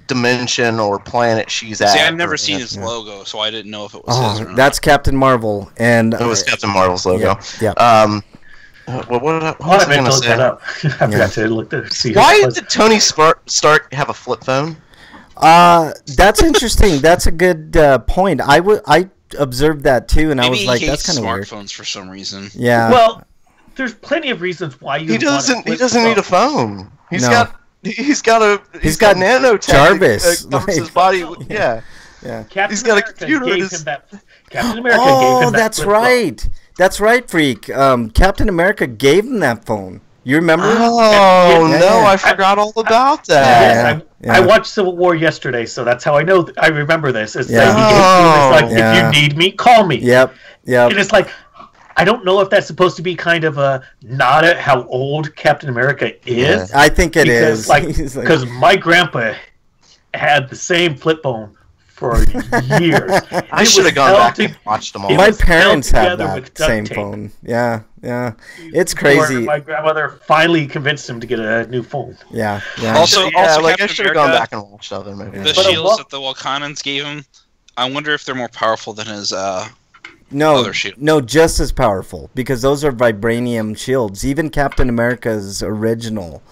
dimension or planet she's at. See, I've never seen his logo, so I didn't know if it was his or not. That's Captain Marvel. And it was Captain Marvel's logo. Yeah. What was I going to say? That up. I forgot to look to see. Why did Tony Stark have a flip phone? That's interesting. That's a good point. I observed that too, and Maybe I was like, that's kind of weird. Smartphones for some reason. Yeah. Well, there's plenty of reasons why you. He doesn't need a phone. He's got nanotech. Jarvis covers his body. Yeah. He's got a computer. Captain America gave him that. That's right. That's right, Freak. Captain America gave him that phone. You remember? Oh, I forgot all about that. Yeah. I watched Civil War yesterday, so that's how I know. I remember this. It's Yeah. that it's like, Yeah. if you need me, call me. Yep. And it's like, I don't know if that's supposed to be kind of a nod at how old Captain America is. I think it is. Because my grandpa had the same flip phone for years. I should have gone back and watched them all. My parents had that same phone. Yeah. It's crazy. My grandmother finally convinced him to get a new phone. Yeah. Also, like Captain I should have gone America, back and watched other movies. the shields that the Wakandans gave him, I wonder if they're more powerful than his other shield. No, just as powerful, because those are vibranium shields. Even Captain America's original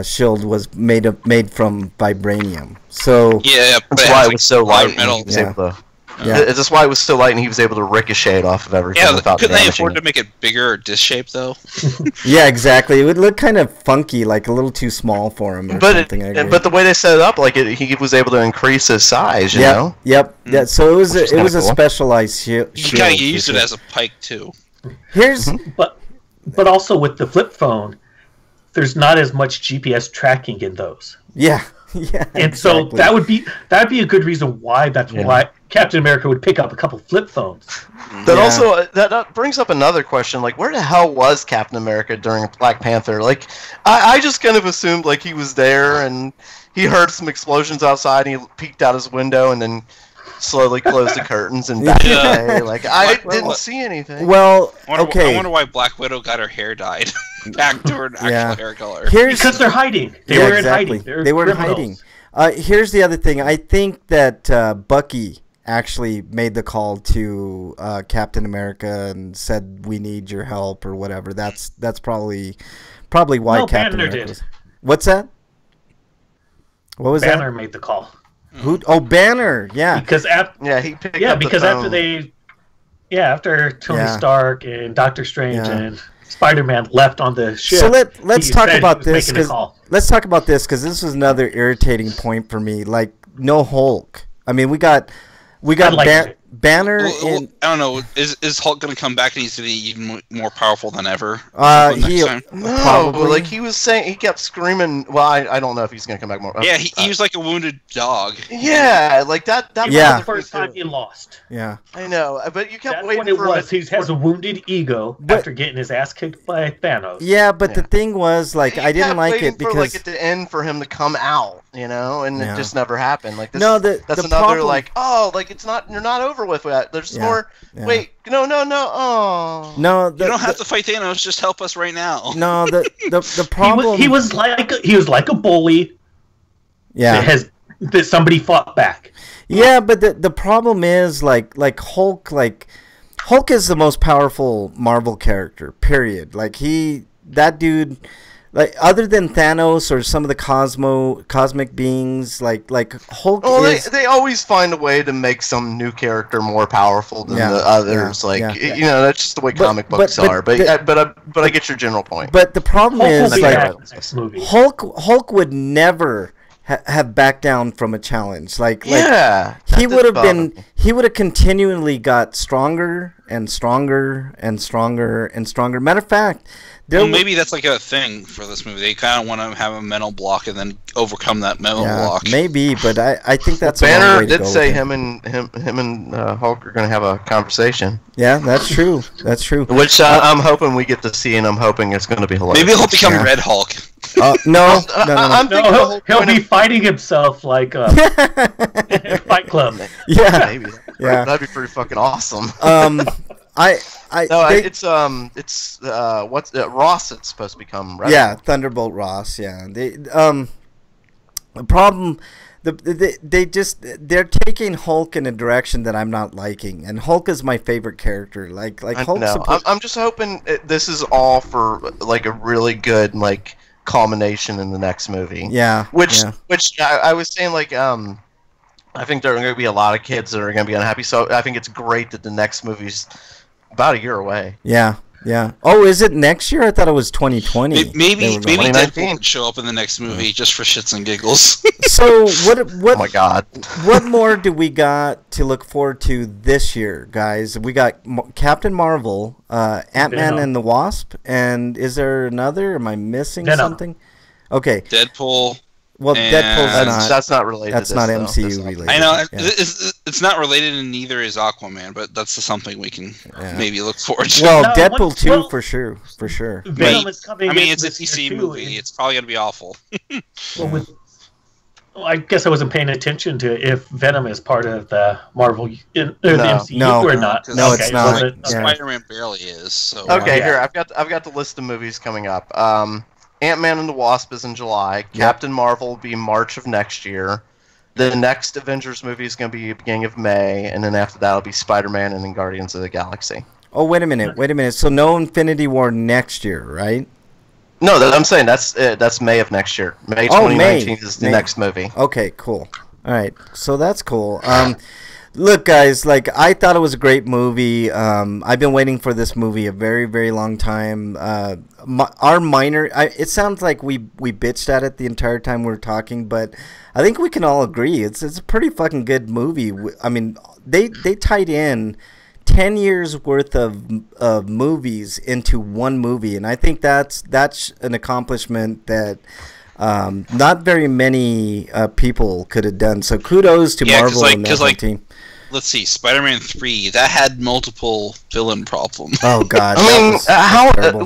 shield was made from vibranium. So yeah, that's why it was so light. Metal. That's why it was so light, and he was able to ricochet it off of everything. Yeah, without couldn't they damaging afford to make it bigger or disc shaped though? Yeah, exactly. It would look kind of funky, like a little too small for him, or something. But the way they set it up, like he was able to increase his size. You know. Yep. Yeah. So it was a specialized shield. You kind of used it as a pike too. Here's but also with the flip phone, there's not as much GPS tracking in those. Yeah. And exactly. So that'd be a good reason why why Captain America would pick up a couple flip phones. That also that brings up another question, like where the hell was Captain America during Black Panther? Like I just kind of assumed like he was there and he heard some explosions outside and he peeked out his window and then slowly closed the curtains and back away. Like I didn't see anything. Well, I wonder why Black Widow got her hair dyed back to her actual hair color. Because they're hiding. They were in hiding. They were in hiding. Here's the other thing. I think that Bucky actually made the call to Captain America and said, "We need your help" or whatever. That's probably why Captain Banner America did. What's that? What was Banner made the call. Who? Oh, Banner. Yeah. Because he picked up the phone. after Tony Stark and Doctor Strange and Spider-Man left on the ship. So let's talk about this. Let's talk about this because this was another irritating point for me. Like no Hulk. I mean, we got Banner. I don't know. Is Hulk going to come back and he's going to be even more powerful than ever? Probably. Like he was saying, he kept screaming. Well, I don't know if he's going to come back more. Yeah, he was like a wounded dog. Yeah, like that. Was the first time he lost. Yeah, I know, but you kept That's waiting what it was. He has a wounded ego after getting his ass kicked by Thanos. Yeah, but the thing was, like, I didn't like it because like at the end for him to come out, you know, and it just never happened. Like this, that's the another problem, like, oh, like it's not, you're not over with that. There's more. Yeah. Wait, no, oh. No, you don't have to fight Thanos. Just help us right now. No, the problem. He was like a bully. Yeah. That somebody fought back. Yeah, but the problem is like Hulk is the most powerful Marvel character. Period. Like that dude. Like other than Thanos or some of the cosmic beings, like Hulk. They always find a way to make some new character more powerful than the others. You know, that's just the way comic books are. But I get your general point. But the problem is Hulk would never have backed down from a challenge. He would have continually got stronger and stronger and stronger and stronger. Matter of fact. Maybe that's like a thing for this movie. They kind of want to have a mental block and then overcome that mental block. Maybe, but I think that's Banner did say him and Hulk are going to have a conversation. Yeah, that's true. That's true. Which I'm hoping we get to see, and I'm hoping it's going to be hilarious. Maybe he'll become Red Hulk. No. He'll be fighting himself like Fight Club. Yeah, maybe. Yeah, that'd be pretty fucking awesome. It's Ross. It's supposed to become Red Hulk. Thunderbolt Ross. Yeah, the problem, they're taking Hulk in a direction that I'm not liking, and Hulk is my favorite character. Like Hulk. I'm just hoping this is all for like a really good like culmination in the next movie. Yeah. Which I was saying like I think there are going to be a lot of kids that are going to be unhappy. So I think it's great that the next movie's about a year away. Yeah. Oh, is it next year? I thought it was 2020. Maybe Deadpool would show up in the next movie just for shits and giggles. So what? Oh my God! What more do we got to look forward to this year, guys? We got Captain Marvel, Ant-Man and the Wasp, and is there another? Am I missing something? Okay. Deadpool. Well, Deadpool's not. That's not related. That's to not this, MCU related. I know Yeah. it's not related, and neither is Aquaman, but that's something we can maybe look forward to. Well, No, Deadpool 2 well, for sure. Venom is coming. I mean, in it's a this DC year, too, movie. and- It's probably gonna be awful. I guess I wasn't paying attention to if Venom is part of the Marvel the MCU No. or not. No, it's not. wasn't- Yeah. Spider-Man barely is. So Okay, Yeah. here I've got the list of movies coming up. Ant-Man and the Wasp is in July. Captain Marvel will be March of next year. The next Avengers movie is going to be beginning of May, and then after that will be Spider-Man and then Guardians of the Galaxy. Oh, wait a minute. So no Infinity War next year, right? No, I'm saying that's May of next year. May 2019 is the next movie. Okay, cool. All right, so that's cool. Look, guys, like I thought it was a great movie. I've been waiting for this movie a very, very long time. It sounds like we bitched at it the entire time we were talking, but I think we can all agree it's a pretty fucking good movie. I mean, they tied in 10 years worth of movies into one movie, and I think that's an accomplishment that not very many people could have done. So kudos to Marvel and that team. Let's see, Spider-Man 3 that had multiple villain problems. Oh God! I mean,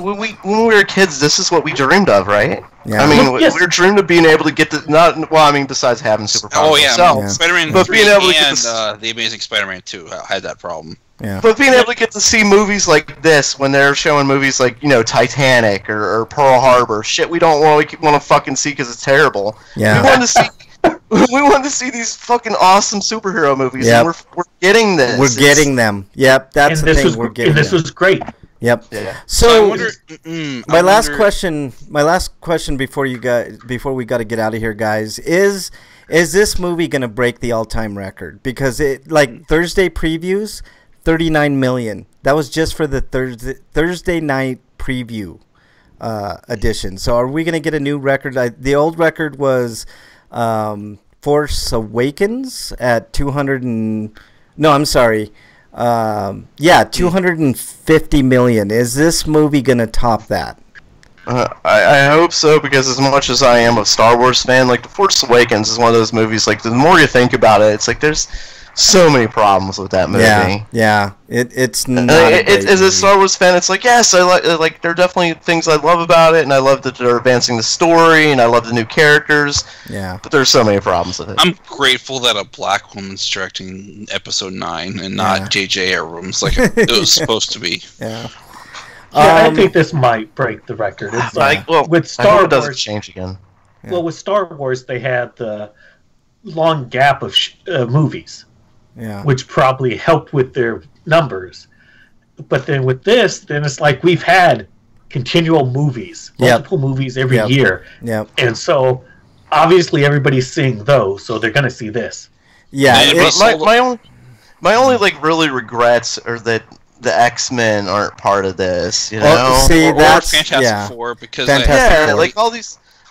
when we were kids, this is what we dreamed of, right? Yeah. I mean, we dreamed of being able to get besides having superpowers. Oh yeah, themselves, Spider-Man but 3 being able to and get the Amazing Spider-Man 2 had that problem. Yeah. But being able to get to see movies like this when they're showing movies like Titanic or Pearl Harbor, shit we don't want to fucking see because it's terrible. Yeah. We wanted to see these fucking awesome superhero movies, Yep. and we're getting this. We're getting them. Yep, that's the thing. We're getting. This was great. Yep. Yeah. So, I wonder, my last question before we got to get out of here, guys, is this movie going to break the all-time record? Because it Thursday previews, 39 million. That was just for the Thursday night preview edition. So are we going to get a new record? The old record was Force Awakens at 250 million. Is this movie gonna top that? I hope so, because as much as I am a Star Wars fan, like The Force Awakens is one of those movies, like the more you think about it, it's like there's so many problems with that movie. Yeah. It's not. As a Star Wars fan, it's like, yes, I like. There are definitely things I love about it, and I love that they're advancing the story, and I love the new characters. Yeah. But there's so many problems with it. I'm grateful that a black woman's directing Episode 9 and not J.J. Abrams like it was supposed to be. Yeah. I think this might break the record. It's with Star Wars, it doesn't change again. Yeah. Well, with Star Wars, they had the long gap of movies. Yeah. Which probably helped with their numbers. But then with this, then it's like we've had continual movies, multiple movies every year. Yep. And so obviously everybody's seeing those, so they're going to see this. Yeah. My only like really regrets are that the X-Men aren't part of this, you know? Oh, see, that's Fantastic Four, because Fantastic Four. Like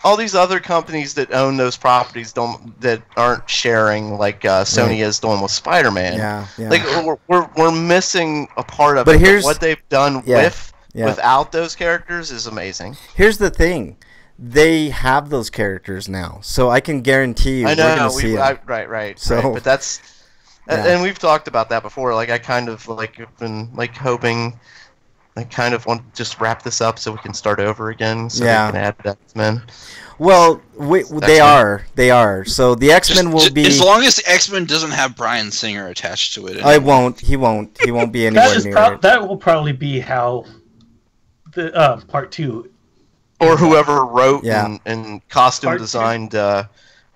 all these other companies that own those properties that aren't sharing, like Sony is doing with Spider-Man. Yeah. Like we're missing a part of But it. here's- But what they've done without those characters is amazing. Here's the thing. They have those characters now, so I can guarantee you we're going to see it. Right. So- But that's... Yeah. And we've talked about that before. Like, I kind of like have been like hoping... I kind of want to just wrap this up so we can start over again. So we can add the X-Men. Well, they are. So the X-Men will be... As long as the X-Men doesn't have Bryan Singer attached to it. I won't. He won't be anywhere near it. That will probably be how the part 2... Or whoever wrote and costume designed Part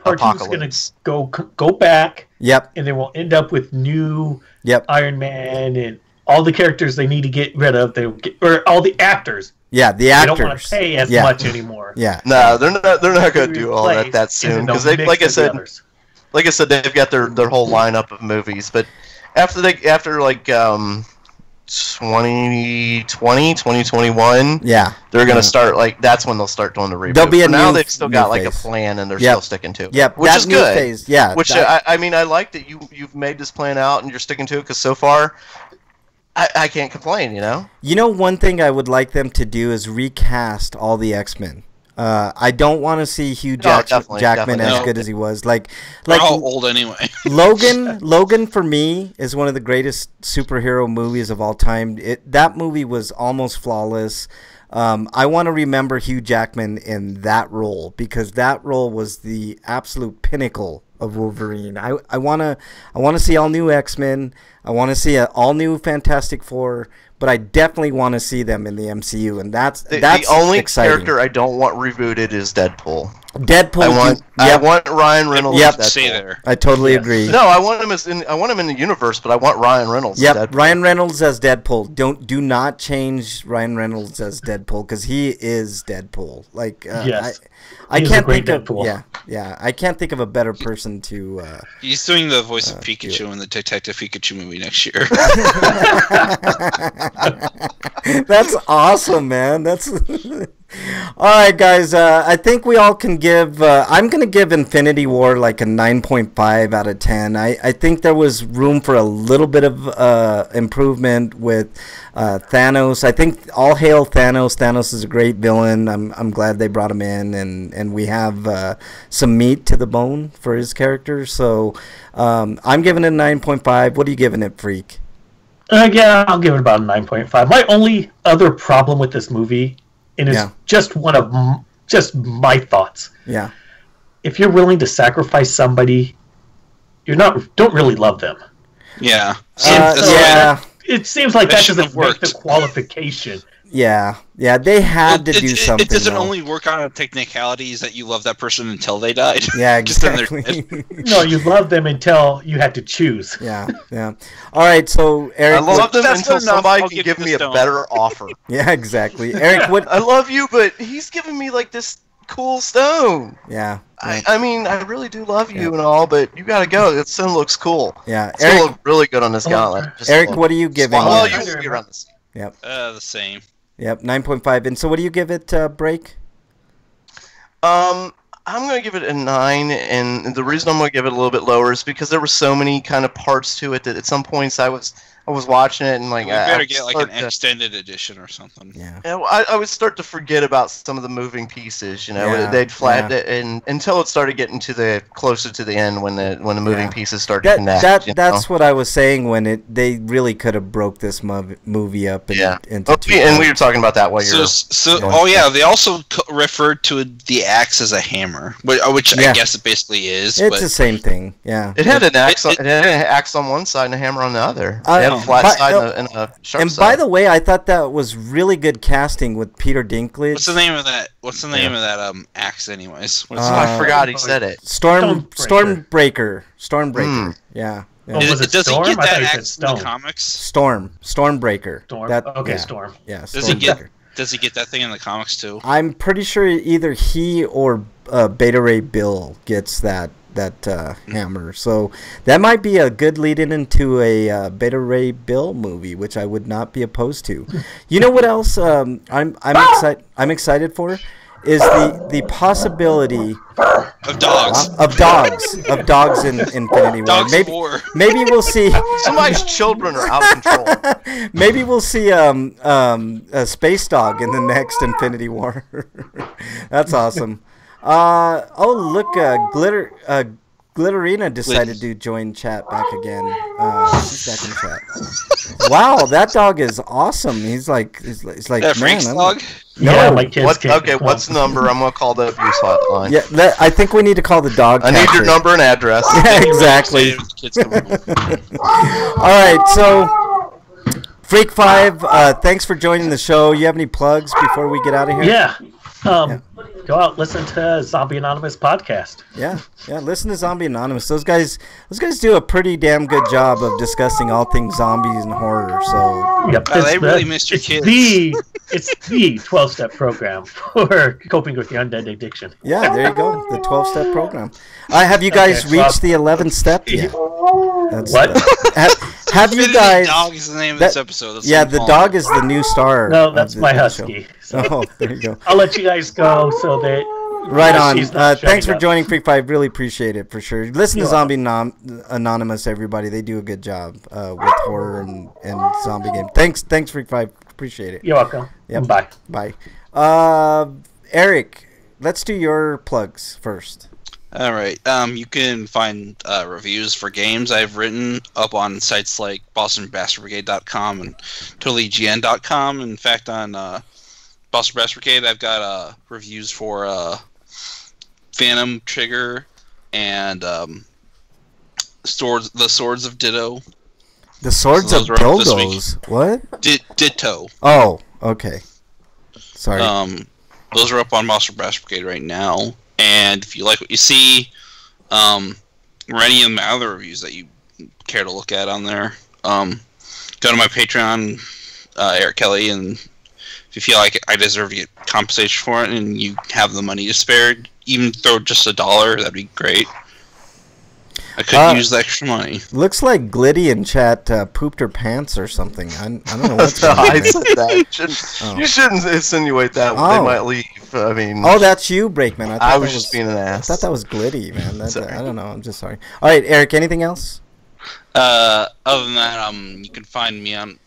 2 is going Apocalypse. to go back. Yep. And then we'll end up with new Yep. Iron Man and all the characters they need to get rid of. Or all the actors. Yeah, the actors. They don't want to pay as much anymore. Yeah. No, they're not going to do all that soon, because they, like I said, they've got their whole lineup of movies. But after 2021, they're going to start, like, that's when they'll start doing the reboot. There'll be now they've still got like a plan, and they're still sticking to it. Yep, which is good. Phase, yeah. Which I mean, I like that you've made this plan out and you're sticking to it, because so far I can't complain, you know? You know, one thing I would like them to do is recast all the X-Men. I don't want to see Hugh Jackman as good as he was. Like how old anyway. Logan for me is one of the greatest superhero movies of all time. That movie was almost flawless. I want to remember Hugh Jackman in that role because that role was the absolute pinnacle of Wolverine. I want to see all new X-Men. I want to see an all new Fantastic Four. But I definitely want to see them in the MCU, and that's the only exciting. Character I don't want rebooted is Deadpool. Deadpool. I want Ryan Reynolds. Yep, as stay Deadpool. there. I totally agree. No, I want him in the universe, but I want Ryan Reynolds. Yep, as Deadpool. Ryan Reynolds as Deadpool. Do not change Ryan Reynolds as Deadpool because he is Deadpool. Like yes. I can't think Deadpool. of I can't think of a better person to. He's doing the voice of Pikachu in the Detective Pikachu movie next year. That's awesome, man. That's all right, guys. I think we all can give. I'm gonna give Infinity War like a 9.5 out of 10. I think there was room for a little bit of improvement with Thanos. I think all hail Thanos. Thanos is a great villain. I'm glad they brought him in, and we have some meat to the bone for his character. So I'm giving it a 9.5. What are you giving it, Freak? Yeah, I'll give it about a 9.5. My only other problem with this movie, and it's just just my thoughts. Yeah. If you're willing to sacrifice somebody, don't really love them. Yeah. It seems like that doesn't make the qualification. Yeah, they had to do something. It doesn't only work on technicalities that you love that person until they died. Yeah, exactly. No, you love them until you had to choose. Yeah. All right, so Eric, I love them until somebody can give me a better offer. Yeah, exactly. Eric, what? I love you, but he's giving me like this cool stone. Yeah. I mean, I really do love you and all, but you gotta go. That stone looks cool. Yeah, it's gonna look really good on this gauntlet. Eric, what are you giving? Well, you will be around this. Yep. The same. Yep, 9.5. And so what do you give it, Break? I'm going to give it a 9, and the reason I'm going to give it a little bit lower is because there were so many kind of parts to it that at some points I was watching it and like we better get like an extended edition or something. Yeah. I would start to forget about some of the moving pieces. They'd flatten it, and until it started getting closer to the end when the moving pieces started to connect. That's what I was saying when they really could have broke this movie up into two. And we were talking about that while you're. They also referred to the axe as a hammer, which I guess it basically is. It's the same thing. Yeah. It had an axe. It had an axe on one side and a hammer on the other. A flat side and a sharp side. By the way, I thought that was really good casting with Peter Dinklage. What's the name of that? Axe, anyways? I forgot he said it. Stormbreaker. Yeah. Does he get that axe in the comics? Stormbreaker. Storm. Yeah. Does he get that thing in the comics too? I'm pretty sure either he or Beta Ray Bill gets that hammer, so that might be a good lead-in into a Beta Ray Bill movie, which I would not be opposed to. You know what else I'm excited for is the possibility of dogs in Infinity War. Maybe we'll see somebody's children are out of control. Maybe we'll see a space dog in the next Infinity War. That's awesome. Look, Glitterina decided to join chat back again. She's back in chat. Wow, that dog is awesome. He's like, that Frank's dog? No, yeah, my kids what's the number? I'm gonna call the abuse hotline. Yeah, I think we need to call the dog. I need your number and address. Yeah, exactly. All right, so Freak 5, thanks for joining the show. You have any plugs before we get out of here? Yeah. Go out, listen to Zombie Anonymous podcast. Yeah, listen to Zombie Anonymous. Those guys do a pretty damn good job of discussing all things zombies and horror. So they really missed your kids. It's the 12-step program for coping with the undead addiction. Yeah, there you go, the 12-step program. Have you guys reached the 11th step yet? Have you guys? The dog is the name of this episode. The dog is the new star. No, that's my husky. So there you go. I'll let you guys go so that. Right on. Thanks for joining Freak 5. Really appreciate it for sure. Listen to Zombie Anonymous, everybody. They do a good job with horror and zombie game. Thanks Freak 5. Appreciate it. You're welcome. Yep. Bye. Eric, let's do your plugs first. All right. You can find reviews for games I've written up on sites like BostonBastardBrigade.com and TotallyGN.com. In fact, on Boston Bastard Brigade, I've got reviews for Phantom Trigger and the Swords of Ditto. The Swords of Dildos? What? Ditto. Oh, okay. Sorry. Those are up on Boston Bastard Brigade right now. And if you like what you see, or any of my other reviews that you care to look at on there, go to my Patreon, Eric Kelly, and if you feel like I deserve to get compensation for it and you have the money to spare, even throw just $1, that'd be great. I could use the extra money. Looks like Glitty in chat pooped her pants or something. I don't know what's going on. I said that. You shouldn't insinuate that. They might leave. I mean. Oh, that's you, Brakeman. I was just being an ass. I thought that was Glitty, man. I don't know. I'm just sorry. All right, Eric. Anything else? Other than that, you can find me on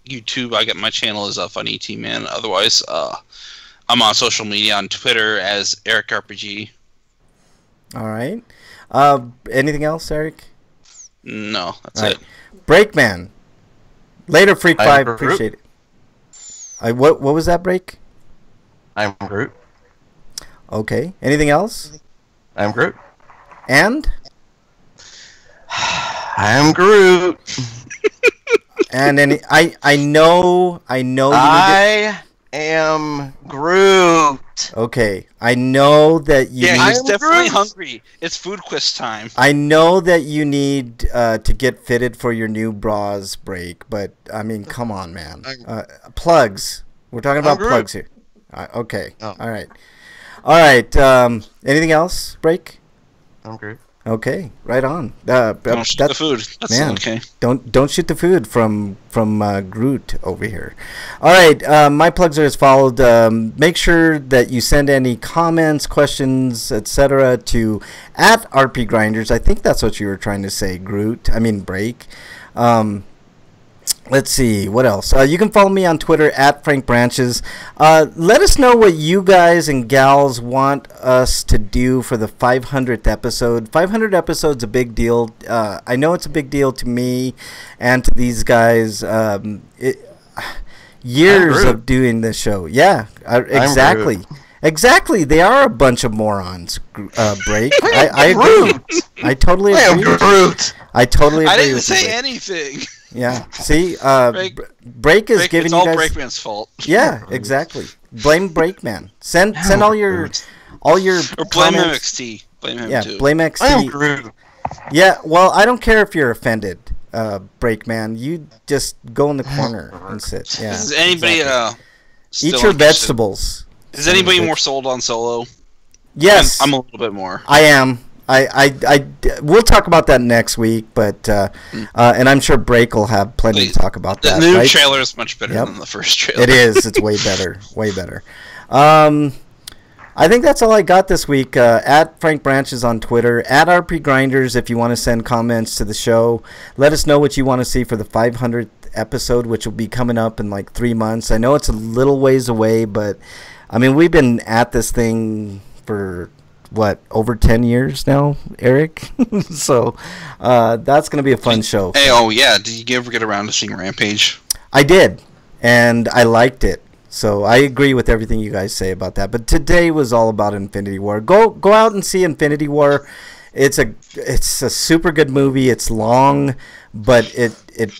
YouTube. I got my channel is Funny ET Man. Otherwise, I'm on social media on Twitter as Eric RPG. All right. Anything else, Eric? No, that's right. it. Breakman. Later, Freak 5. Appreciate it. What was that, Break? I'm Groot. Okay. Anything else? I'm Groot. And? I'm Groot. And then I know I am Groot. Okay, I know that you. Yeah, he's definitely hungry. It's food quest time. I know that you need to get fitted for your new bras break, but I mean, come on, man. Plugs. We're talking about plugs here. Okay. Oh. All right. Anything else, break? I'm Groot. Okay, right on. Don't shoot the food. That's okay. Don't shoot the food from Groot over here. All right, my plugs are as followed. Make sure that you send any comments, questions, etc. to @RPGrinders. I think that's what you were trying to say, Groot. I mean, break. Let's see, what else? You can follow me on Twitter @FrankBranches. Let us know what you guys and gals want us to do for the 500th episode. 500 episodes a big deal. I know it's a big deal to me and to these guys. Years of doing this show. Yeah, exactly. Exactly, they are a bunch of morons. Break. I agree. I totally agree. I am Groot. I totally agree. I didn't with say you, anything. Yeah. See, Break is giving you guys. It's all Breakman's fault. Yeah, exactly. Blame Breakman. Send all your or blame comments. MXT. Blame him too. Blame XT. I am Groot. Yeah. Well, I don't care if you're offended, Breakman. You just go in the corner and sit. Yeah. Does anybody eat your vegetables? Is anybody more sold on Solo? Yes. I'm a little bit more. I am. We'll talk about that next week, but and I'm sure Break will have plenty to talk about that. The new right? trailer is much better than the first trailer. It is. It's way better. Way better. I think that's all I got this week. @FrankBranches on Twitter, @RPGrinders if you want to send comments to the show. Let us know what you want to see for the 500th episode, which will be coming up in like 3 months. I know it's a little ways away, but I mean, we've been at this thing for what, over 10 years now, Eric? So that's going to be a fun show. Hey, oh yeah, did you ever get around to seeing Rampage? I did, and I liked it. So I agree with everything you guys say about that. But today was all about Infinity War. Go out and see Infinity War. It's a super good movie. It's long, but it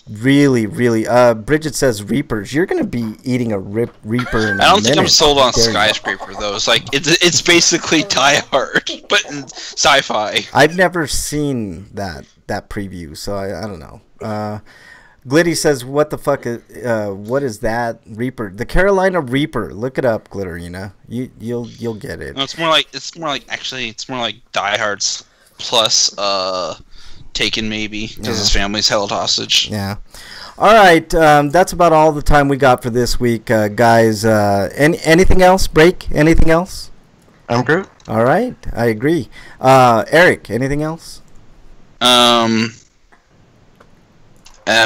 really Bridget says Reapers. You're gonna be eating a Reaper in a I don't think minute. I'm sold on Skyscraper though. It's like it's basically Die Hard, but in sci-fi. I've never seen that preview, so I don't know. Glitty says, "What the fuck is what is that Reaper? The Carolina Reaper. Look it up, Glitterina. You'll get it." No, it's more like Die Hard's plus Taken maybe because his family's held hostage. Yeah. All right, that's about all the time we got for this week, guys. Anything else? Break? Anything else? I'm Groot. All right, I agree. Eric, anything else?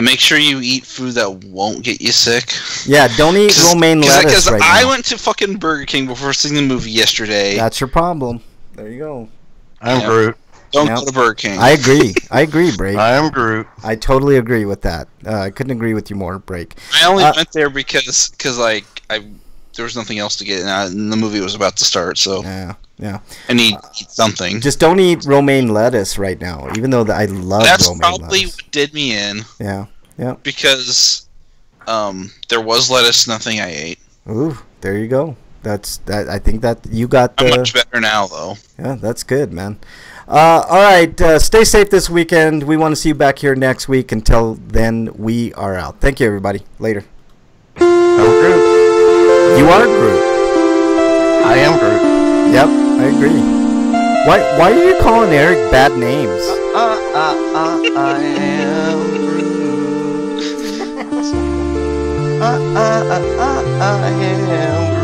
Make sure you eat food that won't get you sick. Yeah, don't eat romaine lettuce right I now. went to fucking Burger King before seeing the movie yesterday. That's your problem. There you go. I'm Groot. Don't go to Burger King. I agree, Break. I am Groot. I totally agree with that. I couldn't agree with you more, Break. I only went there because there was nothing else to get, and the movie was about to start, so yeah. I need to eat something. Just don't eat romaine lettuce right now, even though I love That's romaine probably lettuce. what did me in. Yeah. Because there was lettuce, nothing I ate. Ooh, there you go. That's that. I think that you got the. I'm much better now, though. Yeah, that's good, man. All right, stay safe this weekend. We want to see you back here next week. Until then, we are out. Thank you, everybody. Later. I'm Groot. You are Groot. I am Groot. Yep, I agree. Why are you calling Eric bad names? I am Groot. I am Groot.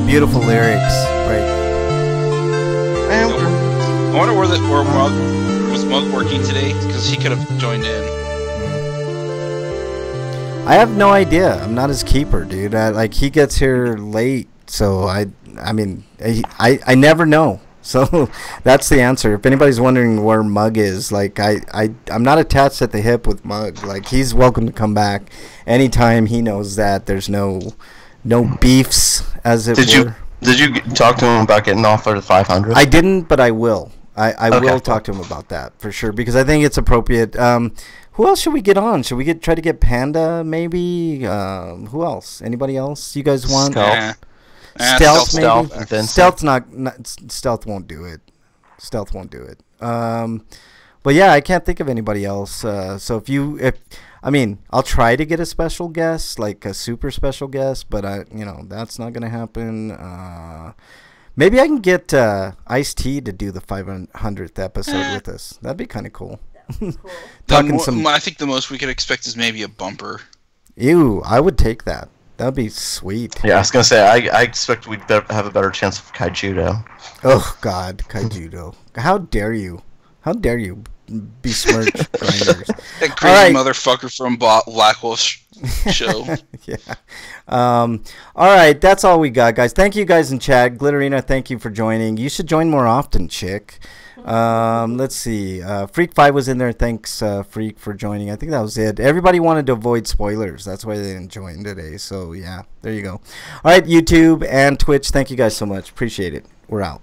Beautiful lyrics, right? I am Groot. I wonder where Mug was Mug working today, because he could have joined in. I have no idea. I'm not his keeper, dude. He gets here late, so I never know. So that's the answer. If anybody's wondering where Mug is, I'm not attached at the hip with Mug. He's welcome to come back anytime. He knows that there's no beefs, as it were. Did you talk to him about getting off of the 500? I didn't, but I will. I Okay. will talk to him about that for sure, because I think it's appropriate. Who else should we get on? Should we try to get Panda, maybe? Who else? Anybody else you guys want? Stealth. Stealth, maybe? Stealth. Stealth won't do it. Stealth won't do it. But yeah, I can't think of anybody else. So I'll try to get a special guest, like a super special guest, but that's not gonna happen. Maybe I can get Ice-T to do the 500th episode with us. That'd be kind of cool. Cool. I think the most we could expect is maybe a bumper. Ew, I would take that. That'd be sweet. Yeah, I was gonna say I expect we'd have a better chance of Kaijudo. Oh God, Kaijudo! How dare you? How dare you besmirch Grinders? That crazy motherfucker from Black Wolf show. Yeah. All right, that's all we got, guys. Thank you guys in chat. Glitterina, thank you for joining. You should join more often, chick. Let's see. Freak 5 was in there. Thanks, Freak, for joining. I think that was it. Everybody wanted to avoid spoilers. That's why they didn't join today. So, yeah, there you go. All right, YouTube and Twitch, thank you guys so much. Appreciate it. We're out.